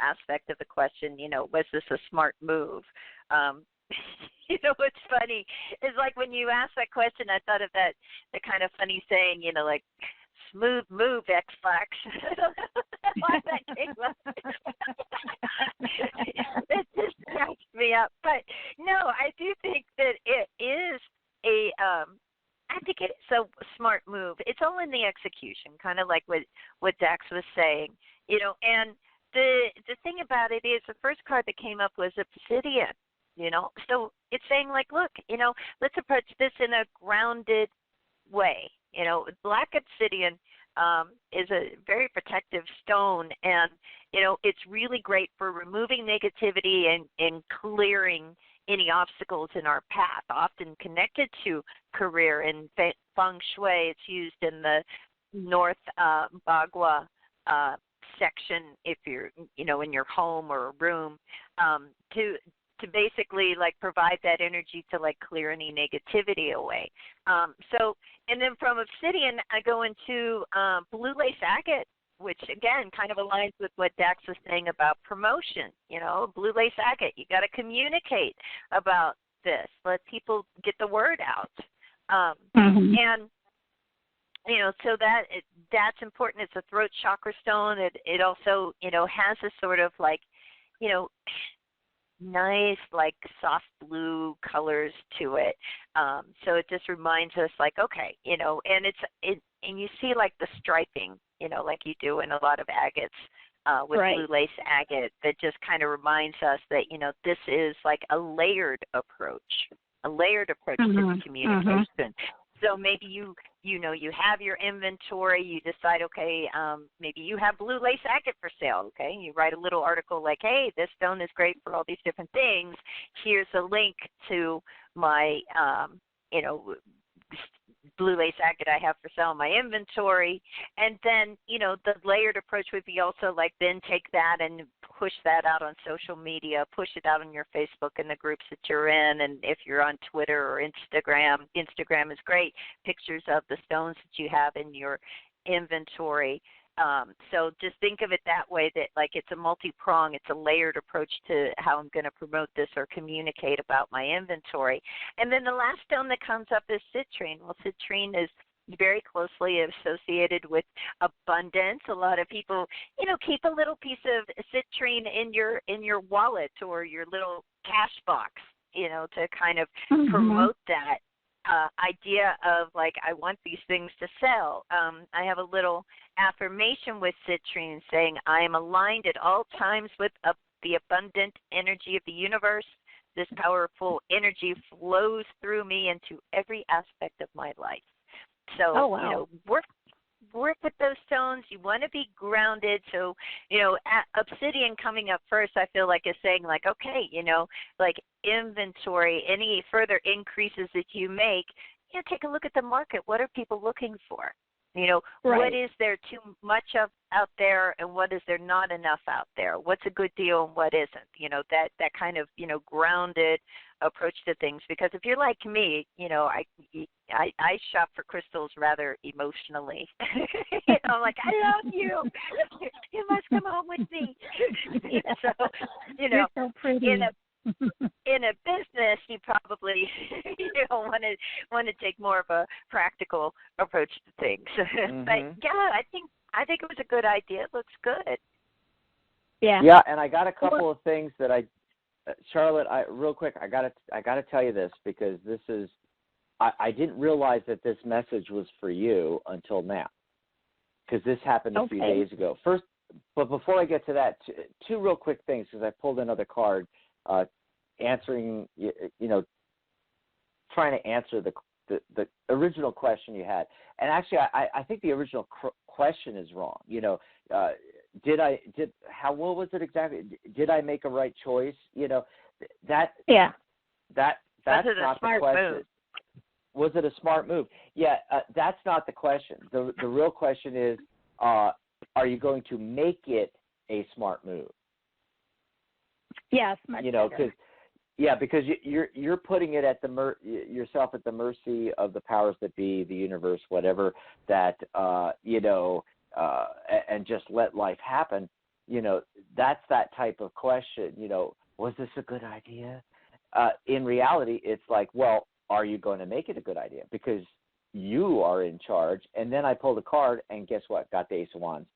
aspect of the question, was this a smart move? What's funny is, like, when you ask that question, I thought of the kind of funny saying, like, smooth move, X-Flax. I don't know why that came up. It just cracks me up. But, no, I do think that it is I think it's a smart move. It's all in the execution, kind of like what Dax was saying, and the thing about it is the first card that came up was obsidian, so it's saying, like, look, let's approach this in a grounded way. Black obsidian is a very protective stone, and, it's really great for removing negativity and clearing any obstacles in our path, often connected to career and feng shui. It's used in the North Bagua section if you're, in your home or room, to basically, like, provide that energy to, like, clear any negativity away. And then from obsidian, I go into blue lace agate, which, again, kind of aligns with what Dax was saying about promotion. Blue lace agate, you got to communicate about this. Let people get the word out. And, so that's important. It's a throat chakra stone. It also, has a sort of, like, nice, like, soft blue colors to it. So it just reminds us, like, okay, and and you see like the striping, like you do in a lot of agates with blue lace agate, that just kind of reminds us that, this is like a layered approach to communication. So maybe you have your inventory, you decide, okay, maybe you have blue lace agate for sale, okay? You write a little article like, hey, this stone is great for all these different things. Here's a link to my, blue lace agate I have for sale in my inventory. And then, the layered approach would be also like then take that and push that out on social media, push it out on your Facebook and the groups that you're in. And if you're on Twitter or Instagram is great, pictures of the stones that you have in your inventory. So just think of it that way, that like it's a multi-prong, it's a layered approach to how I'm going to promote this or communicate about my inventory. And then the last stone that comes up is citrine. Well, citrine is very closely associated with abundance. A lot of people, keep a little piece of citrine in your wallet or your little cash box, to kind of promote that idea of like, I want these things to sell. I have a little affirmation with citrine saying, I am aligned at all times with the abundant energy of the universe. This powerful energy flows through me into every aspect of my life. So, work with those stones. You want to be grounded. So, obsidian coming up first, I feel like is saying like, okay, like inventory, any further increases that you make, take a look at the market. What are people looking for? What is there too much of out there, and what is there not enough out there? What's a good deal and what isn't? That kind of, grounded approach to things. Because if you're like me, I shop for crystals rather emotionally. Like, I love you. You must come home with me. So, You're so pretty. In a business, you probably want to take more of a practical approach to things. But yeah, I think it was a good idea. It looks good. Yeah. Yeah, and I got a couple of things that Charlotte, real quick, I gotta tell you this, because this is, I didn't realize that this message was for you until now, because this happened a few days ago. First, but before I get to that, two real quick things, because I pulled another card, answering, trying to answer the original question you had. And actually, I think the original question is wrong. What was it exactly? Did I make a right choice? That's not the question. Move? Was it a smart move? Yeah, that's not the question. The real question is, are you going to make it a smart move? Yes, much better. Because you're putting it at yourself at the mercy of the powers that be, the universe, whatever, that and just let life happen. That's that type of question. Was this a good idea? In reality, it's like, well, are you going to make it a good idea? Because you are in charge. And then I pulled a card, and guess what? Got the Ace of Wands.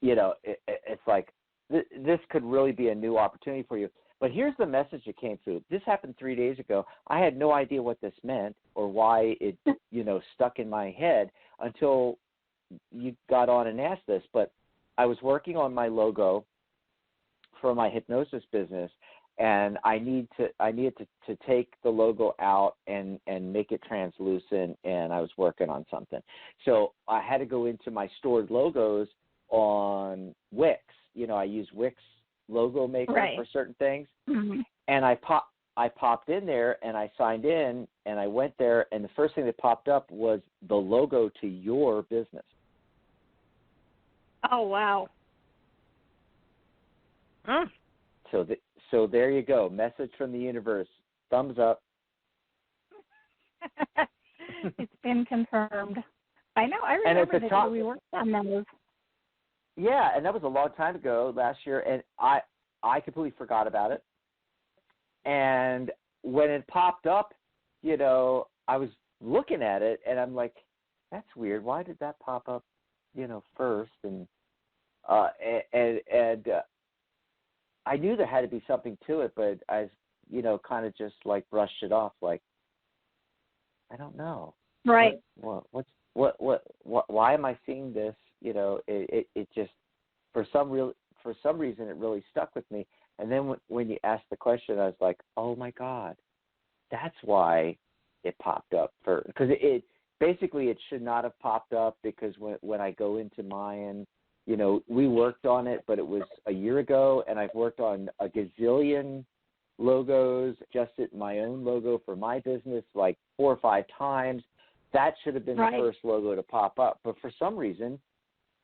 It's like this could really be a new opportunity for you. But here's the message that came through. This happened 3 days ago. I had no idea what this meant or why it, stuck in my head until you got on and asked this. But I was working on my logo for my hypnosis business, and I needed to take the logo out and make it translucent, and I was working on something. So I had to go into my stored logos on Wix. I use Wix logo maker for certain things. And I popped in there, and I signed in, and I went there, and the first thing that popped up was the logo to your business. Oh, wow. So there you go. Message from the universe. Thumbs up. It's been confirmed. I know. I remember that we worked on those. Yeah, and that was a long time ago, last year, and I completely forgot about it. And when it popped up, I was looking at it, and I'm like, that's weird. Why did that pop up, first? And I knew there had to be something to it, but I, kind of just like brushed it off, like, I don't know. Right. What's why am I seeing this? It just for some reason it really stuck with me. And then when you asked the question, I was like, oh my God, that's why it popped up because it basically it should not have popped up, because when I go into Mayan, we worked on it, but it was a year ago, and I've worked on a gazillion logos, adjusted my own logo for my business like 4 or 5 times. That should have been the first logo to pop up. But for some reason,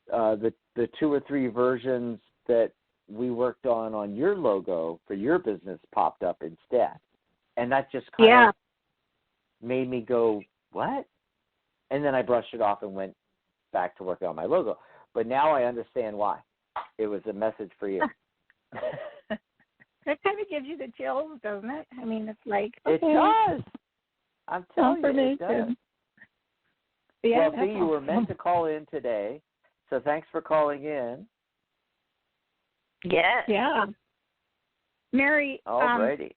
the 2 or 3 versions that we worked on your logo for your business popped up instead. And that just kind of made me go, what? And then I brushed it off and went back to working on my logo. But now I understand why. It was a message for you. That kind of gives you the chills, doesn't it? I mean, it's like, okay. It does. I'm telling you, it does. Yeah, well, you were meant to call in today, so thanks for calling in. Yes. Yeah. Mary. Alrighty.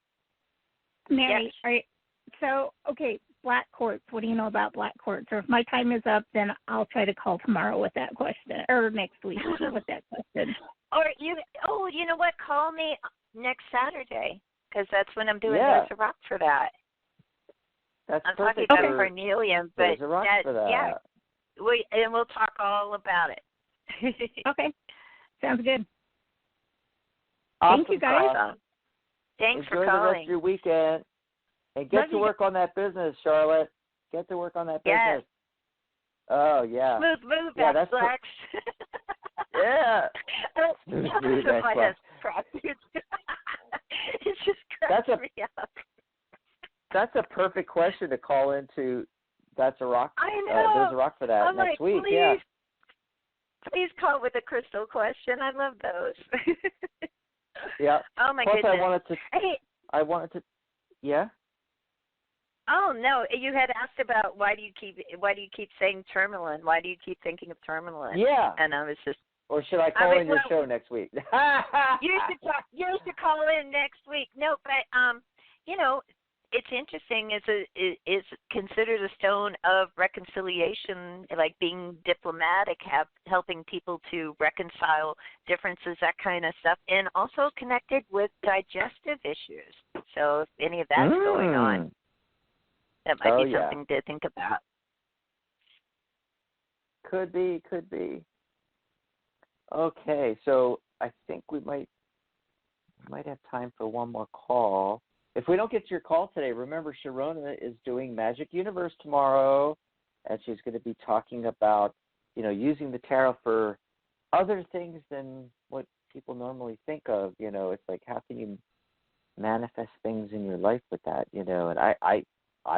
Mary, yes. Okay, black quartz. What do you know about black quartz? Or if my time is up, then I'll try to call tomorrow with that question, or next week with that question. Or you know what? Call me next Saturday, because that's when I'm doing There's a Rock for that. That's I'm perfect. talking about carnelian, but There's a rock for that. Yeah, we'll talk all about it. Okay, sounds good. Awesome. Thank you, guys. Awesome. Thanks Enjoy for calling. the rest of your weekend, and get to work on that business, Charlotte. Get to work on that business. Yes. Oh yeah. Smooth that's Flex. Yeah. Smooth Flex. It's just cracks me up. That's a perfect question to call into. That's a rock. I know. There's a rock for that next week. Please, yeah. Please call with a crystal question. I love those. Yeah. Oh my Plus, goodness. I wanted to. Yeah. Oh no! You had asked about why do you keep saying tourmaline? Why do you keep thinking of tourmaline? Yeah. And I was just. Or should I call in your show next week? You should call in next week. No, but it's interesting. Is considered a stone of reconciliation, like being diplomatic, helping people to reconcile differences, that kind of stuff, and also connected with digestive issues. So if any of that's going on, that might be something to think about. Could be. Okay, so I think we might have time for one more call. If we don't get to your call today, remember Sharona is doing Magic Universe tomorrow, and she's going to be talking about, using the tarot for other things than what people normally think of. It's like, how can you manifest things in your life with that? And I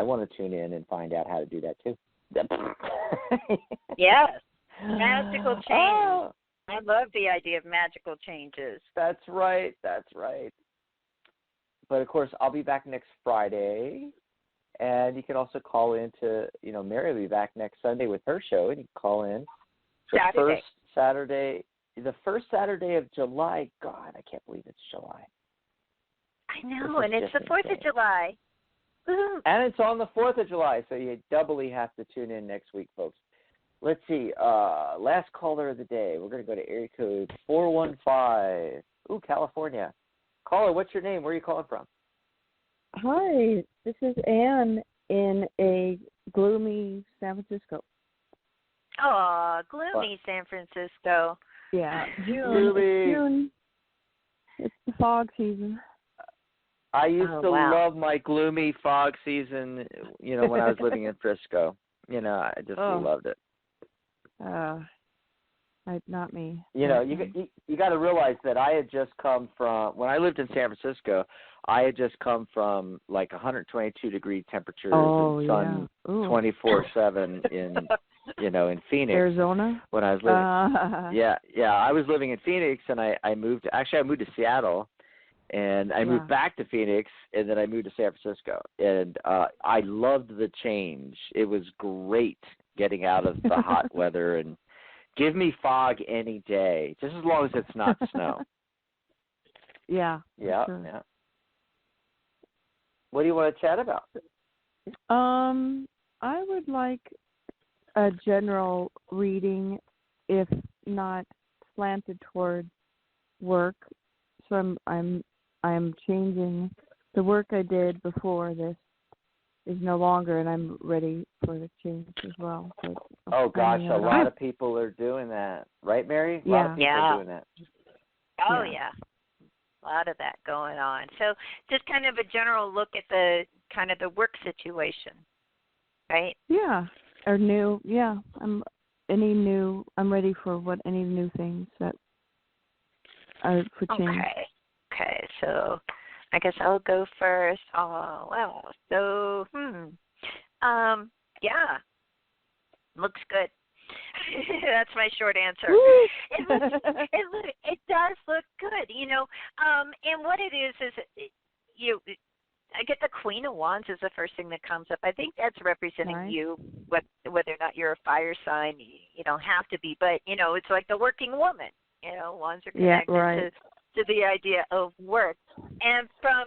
want to tune in and find out how to do that too. Yes, magical change. Oh. I love the idea of magical changes. That's right. But, of course, I'll be back next Friday, and you can also call in to, Mary will be back next Sunday with her show, and you can call in the first Saturday of July. God, I can't believe it's July. I know, and it's the 4th of July. Woo-hoo. And it's on the 4th of July, so you doubly have to tune in next week, folks. Let's see. Last caller of the day. We're going to go to area code 415. Ooh, California. Caller, what's your name? Where are you calling from? Hi, this is Anne in a gloomy San Francisco. Oh, gloomy San Francisco. Yeah, June. It's the fog season. I used to love my gloomy fog season, when I was living in Frisco. I just loved it. Not me. You got to realize that I had just come from, when I lived in San Francisco, I had just come from like 122 degree temperatures and sun 24/7 in Phoenix, Arizona. When I was living, I was living in Phoenix, and I moved to Seattle, and I moved back to Phoenix, and then I moved to San Francisco, and I loved the change. It was great getting out of the hot weather, and give me fog any day, just as long as it's not snow. Yeah. Sure. Yeah. What do you want to chat about? I would like a general reading, if not slanted towards work. So I'm changing the work I did before this is no longer, and I'm ready for the change as well. So oh gosh, a lot of people are doing that, right, Mary? A lot of people are doing that. Oh yeah. A lot of that going on. So just kind of a general look at the kind of the work situation, right? Yeah, or new. Yeah, I'm ready for any new things that are for change. Okay. So I guess I'll go first. Oh well. So yeah, looks good. That's my short answer. It does look good, you know. And what it is I get the Queen of Wands is the first thing that comes up. I think that's representing you, whether or not you're a fire sign. You don't have to be, but you know, it's like the working woman. You know, wands are connected to the idea of work, and from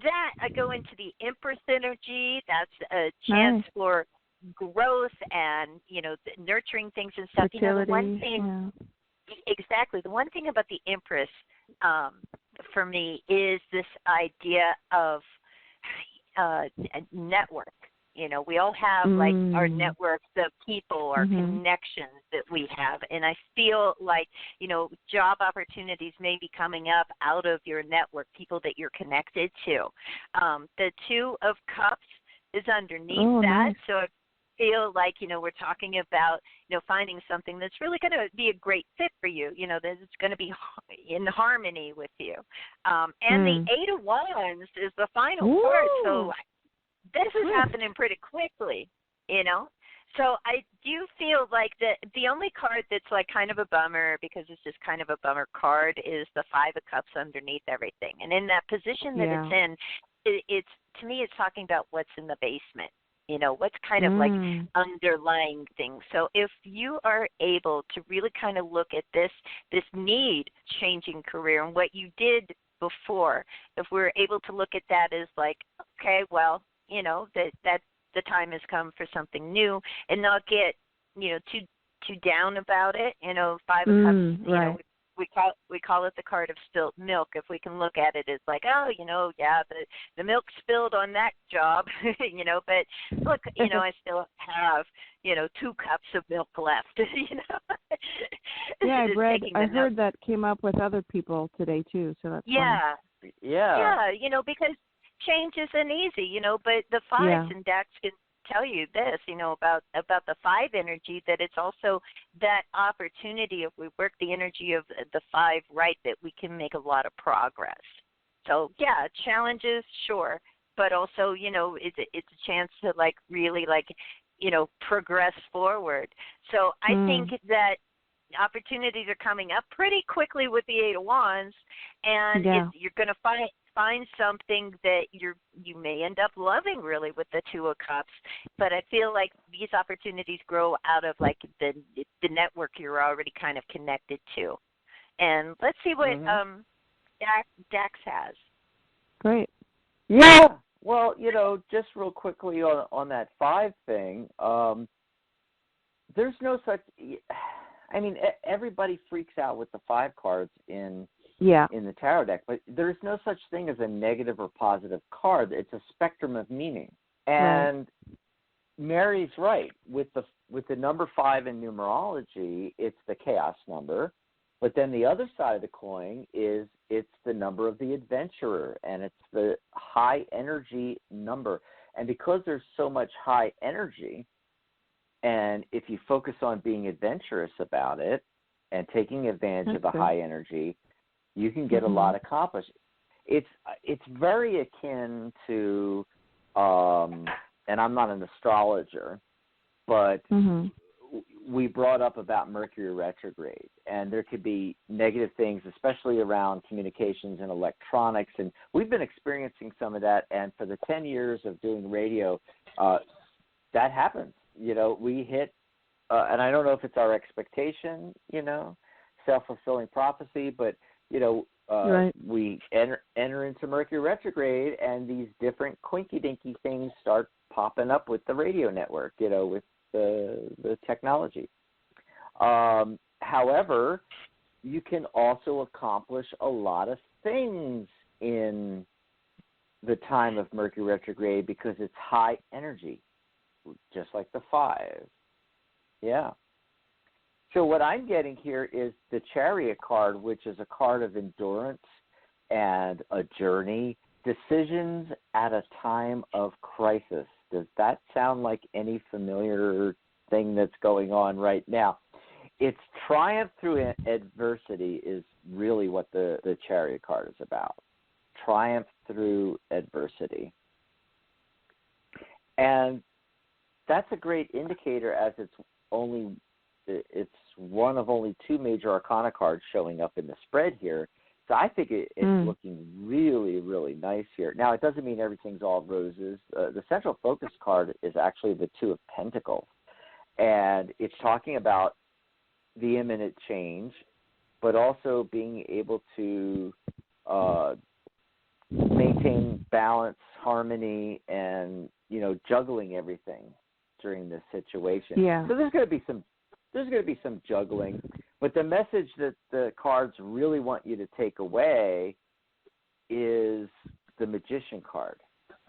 that I go into the Empress energy. That's a chance for growth and, you know, nurturing things and stuff. Fertility, you know, the one thing exactly, the one thing about the Empress for me is this idea of a network. You know, we all have like our networks of people, our connections that we have, and I feel like, you know, job opportunities may be coming up out of your network, people that you're connected to. The Two of Cups is underneath that, so I feel like, you know, we're talking about, you know, finding something that's really going to be a great fit for you, you know, that it's going to be in harmony with you. And the Eight of Wands is the final part, so this is happening pretty quickly, you know. So I do feel like the only card that's like kind of a bummer, because it's just kind of a bummer card, is the Five of Cups underneath everything. And in that position that it's in, it's to me, it's talking about what's in the basement. You know, what's kind of like underlying things. So if you are able to really kind of look at this need changing career and what you did before, if we're able to look at that as like, okay, well, you know, that the time has come for something new, and not get, you know, too down about it. You know, Five of Cups, you know, we call it the card of spilt milk. If we can look at it as like, oh, you know, yeah, the milk spilled on that job, you know, but look, you know, I still have, you know, 2 cups of milk left, you know. Yeah, I heard that came up with other people today too, so that's funny. Yeah, you know, because change isn't easy, you know, but the fives and Dax can tell you this, you know, about the 5 energy, that it's also that opportunity, if we work the energy of the 5 right, that we can make a lot of progress. So yeah, challenges, sure, but also, you know, it's a chance to like really like, you know, progress forward. So I think that opportunities are coming up pretty quickly with the Eight of Wands, and you're going to find something that you may end up loving really with the Two of Cups. But I feel like these opportunities grow out of like the network you're already kind of connected to. And let's see what Dax has. Great. Yeah. Well, you know, just real quickly on that 5 thing, there's no such. I mean, everybody freaks out with the 5 cards in the tarot deck, but there's no such thing as a negative or positive card. It's a spectrum of meaning. And Mary's right. With the number 5 in numerology, it's the chaos number. But then the other side of the coin is it's the number of the adventurer, and it's the high energy number. And because there's so much high energy, and if you focus on being adventurous about it and taking advantage of the high energy, you can get a lot accomplished. It's very akin to, and I'm not an astrologer, but we brought up about Mercury retrograde, and there could be negative things, especially around communications and electronics, and we've been experiencing some of that. And for the 10 years of doing radio, that happens. You know, we hit, and I don't know if it's our expectation, you know, self-fulfilling prophecy, but, you know, we enter into Mercury retrograde, and these different quinky-dinky things start popping up with the radio network, you know, with the technology. However, you can also accomplish a lot of things in the time of Mercury retrograde because it's high energy, just like the 5. Yeah. So what I'm getting here is the Chariot card, which is a card of endurance and a journey, decisions at a time of crisis. Does that sound like any familiar thing that's going on right now? It's triumph through adversity is really what the Chariot card is about. Triumph through adversity. And that's a great indicator, as it's one of only 2 major arcana cards showing up in the spread here. So I think it's looking really, really nice here. Now, it doesn't mean everything's all roses. The central focus card is actually the 2 of Pentacles. And it's talking about the imminent change, but also being able to maintain balance, harmony, and, juggling everything during this situation. Yeah. So there's going to be some juggling, but the message that the cards really want you to take away is the Magician card,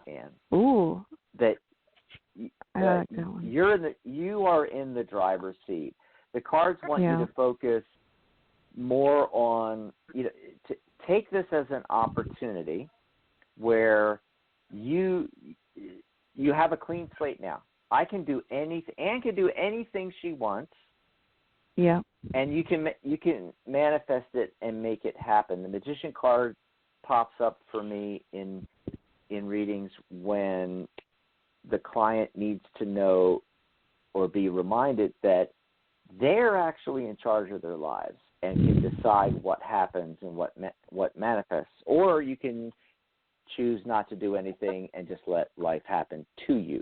Anne. Ooh. That I like that one. you are in the driver's seat. The cards want you to focus more on, to take this as an opportunity where you have a clean slate now. I can do anything. Anne can do anything she wants. Yeah. And you can manifest it and make it happen. The Magician card pops up for me in readings when the client needs to know or be reminded that they're actually in charge of their lives and can decide what happens and what manifests. Or you can choose not to do anything and just let life happen to you.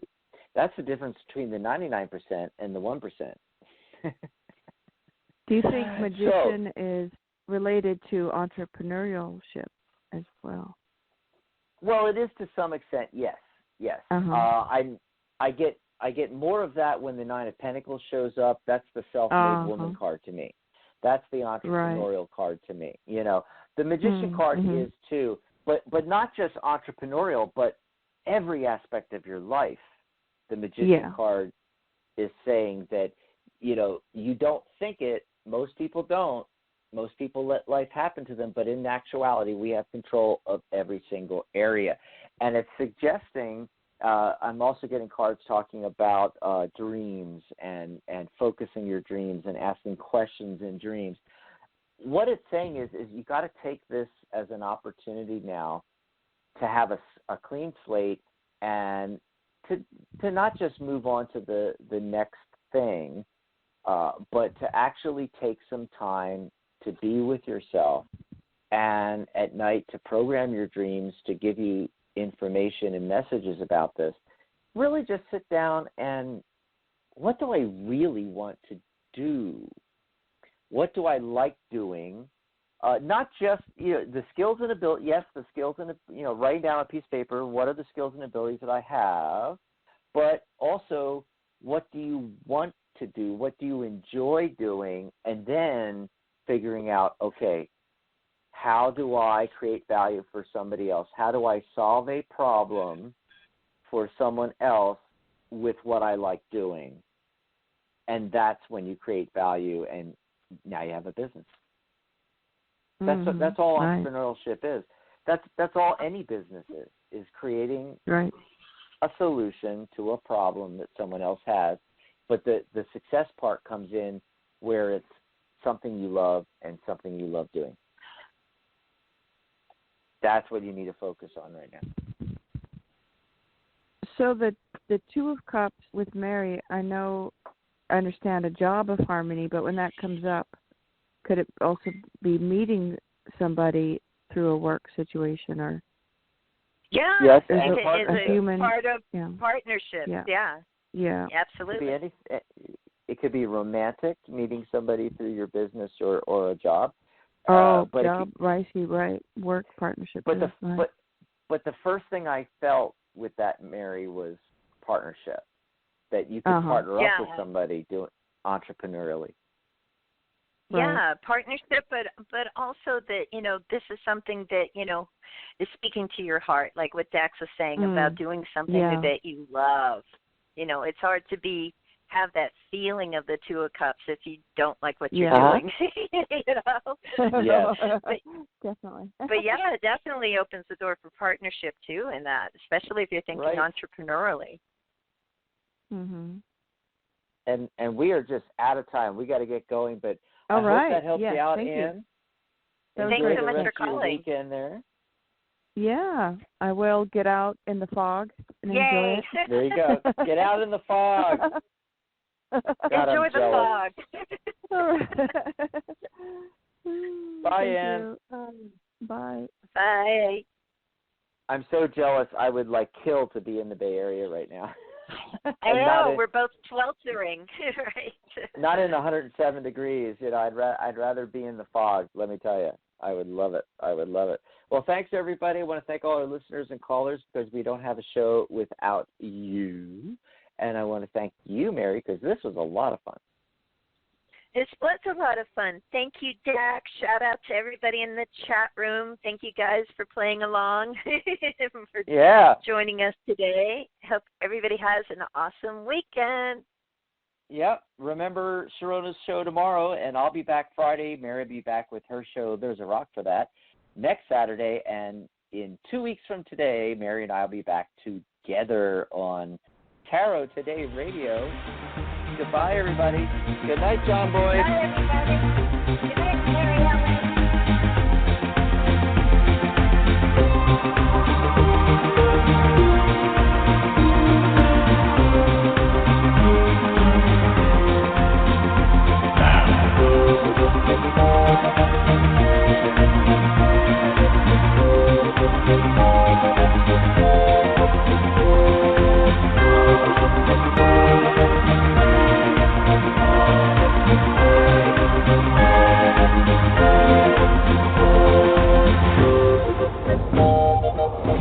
That's the difference between the 99% and the 1%. Do you think Magician is related to entrepreneurship as well? Well, it is to some extent, yes. Uh-huh. I get more of that when the 9 of Pentacles shows up. That's the self-made woman card to me. That's the entrepreneurial card to me. The Magician card is too, but not just entrepreneurial, but every aspect of your life. The Magician card is saying that, you don't think it. Most people don't. Most people let life happen to them, but in actuality, we have control of every single area. And it's suggesting, I'm also getting cards talking about dreams and focusing your dreams and asking questions in dreams. What it's saying is you got to take this as an opportunity now to have a clean slate and to not just move on to the next thing, but to actually take some time to be with yourself and at night to program your dreams to give you information and messages about this. Really just sit down and what do I really want to do? What do I like doing? Not just, the skills and ability. Yes, the skills and, writing down on a piece of paper, what are the skills and abilities that I have? But also, what do you want to do? What do you enjoy doing? And then figuring out, okay, how do I create value for somebody else? How do I solve a problem for someone else with what I like doing? And that's when you create value, and now you have a business. That's all entrepreneurship is. That's all any business is creating a solution to a problem that someone else has. But the success part comes in where it's something you love and something you love doing. That's what you need to focus on right now. So the 2 of Cups with Mary, I understand a job of harmony, but when that comes up, could it also be meeting somebody through a work situation or? Yeah, yes, it's a human part of partnership. Yeah, absolutely. It could be romantic, meeting somebody through your business or a job. But job, work partnership. But the first thing I felt with that, Mary, was partnership. that you can partner Yeah. up with somebody doing entrepreneurially. Yeah, partnership, but also that, this is something that, is speaking to your heart, like what Dax was saying about doing something that you love. It's hard to have that feeling of the Two of Cups if you don't like what you're doing. Yes. Definitely. But yeah, it definitely opens the door for partnership too in that, especially if you're thinking entrepreneurially. Mhm. And we are just out of time. We got to get going, but All I right. hope that helps you out, Thank Ann. That was Thanks great. so much for Enjoy the rest of your calling. weekend there. Yeah, I will get out in the fog and enjoy Yay! it. There you go. Get out in the fog. God, Enjoy I'm the jealous. fog. Bye, Thank Ann. you. Bye. Bye. I'm so jealous. I would kill to be in the Bay Area right now. I know, we're both sweltering, right? Not in 107 degrees. I'd rather be in the fog. Let me tell you, I would love it. I would love it. Well, thanks everybody. I want to thank all our listeners and callers because we don't have a show without you. And I want to thank you, Mary, because this was a lot of fun. This was a lot of fun. Thank you, Dax. Shout out to everybody in the chat room. Thank you guys for playing along, for joining us today. Hope everybody has an awesome weekend. Yep. Remember Sharona's show tomorrow, and I'll be back Friday. Mary will be back with her show, There's a Rock for That, next Saturday. And in 2 weeks from today, Mary and I will be back together on Tarot Today Radio. Goodbye, everybody. Good night, John Boy. Bye, everybody. Good night, Mary Ellen.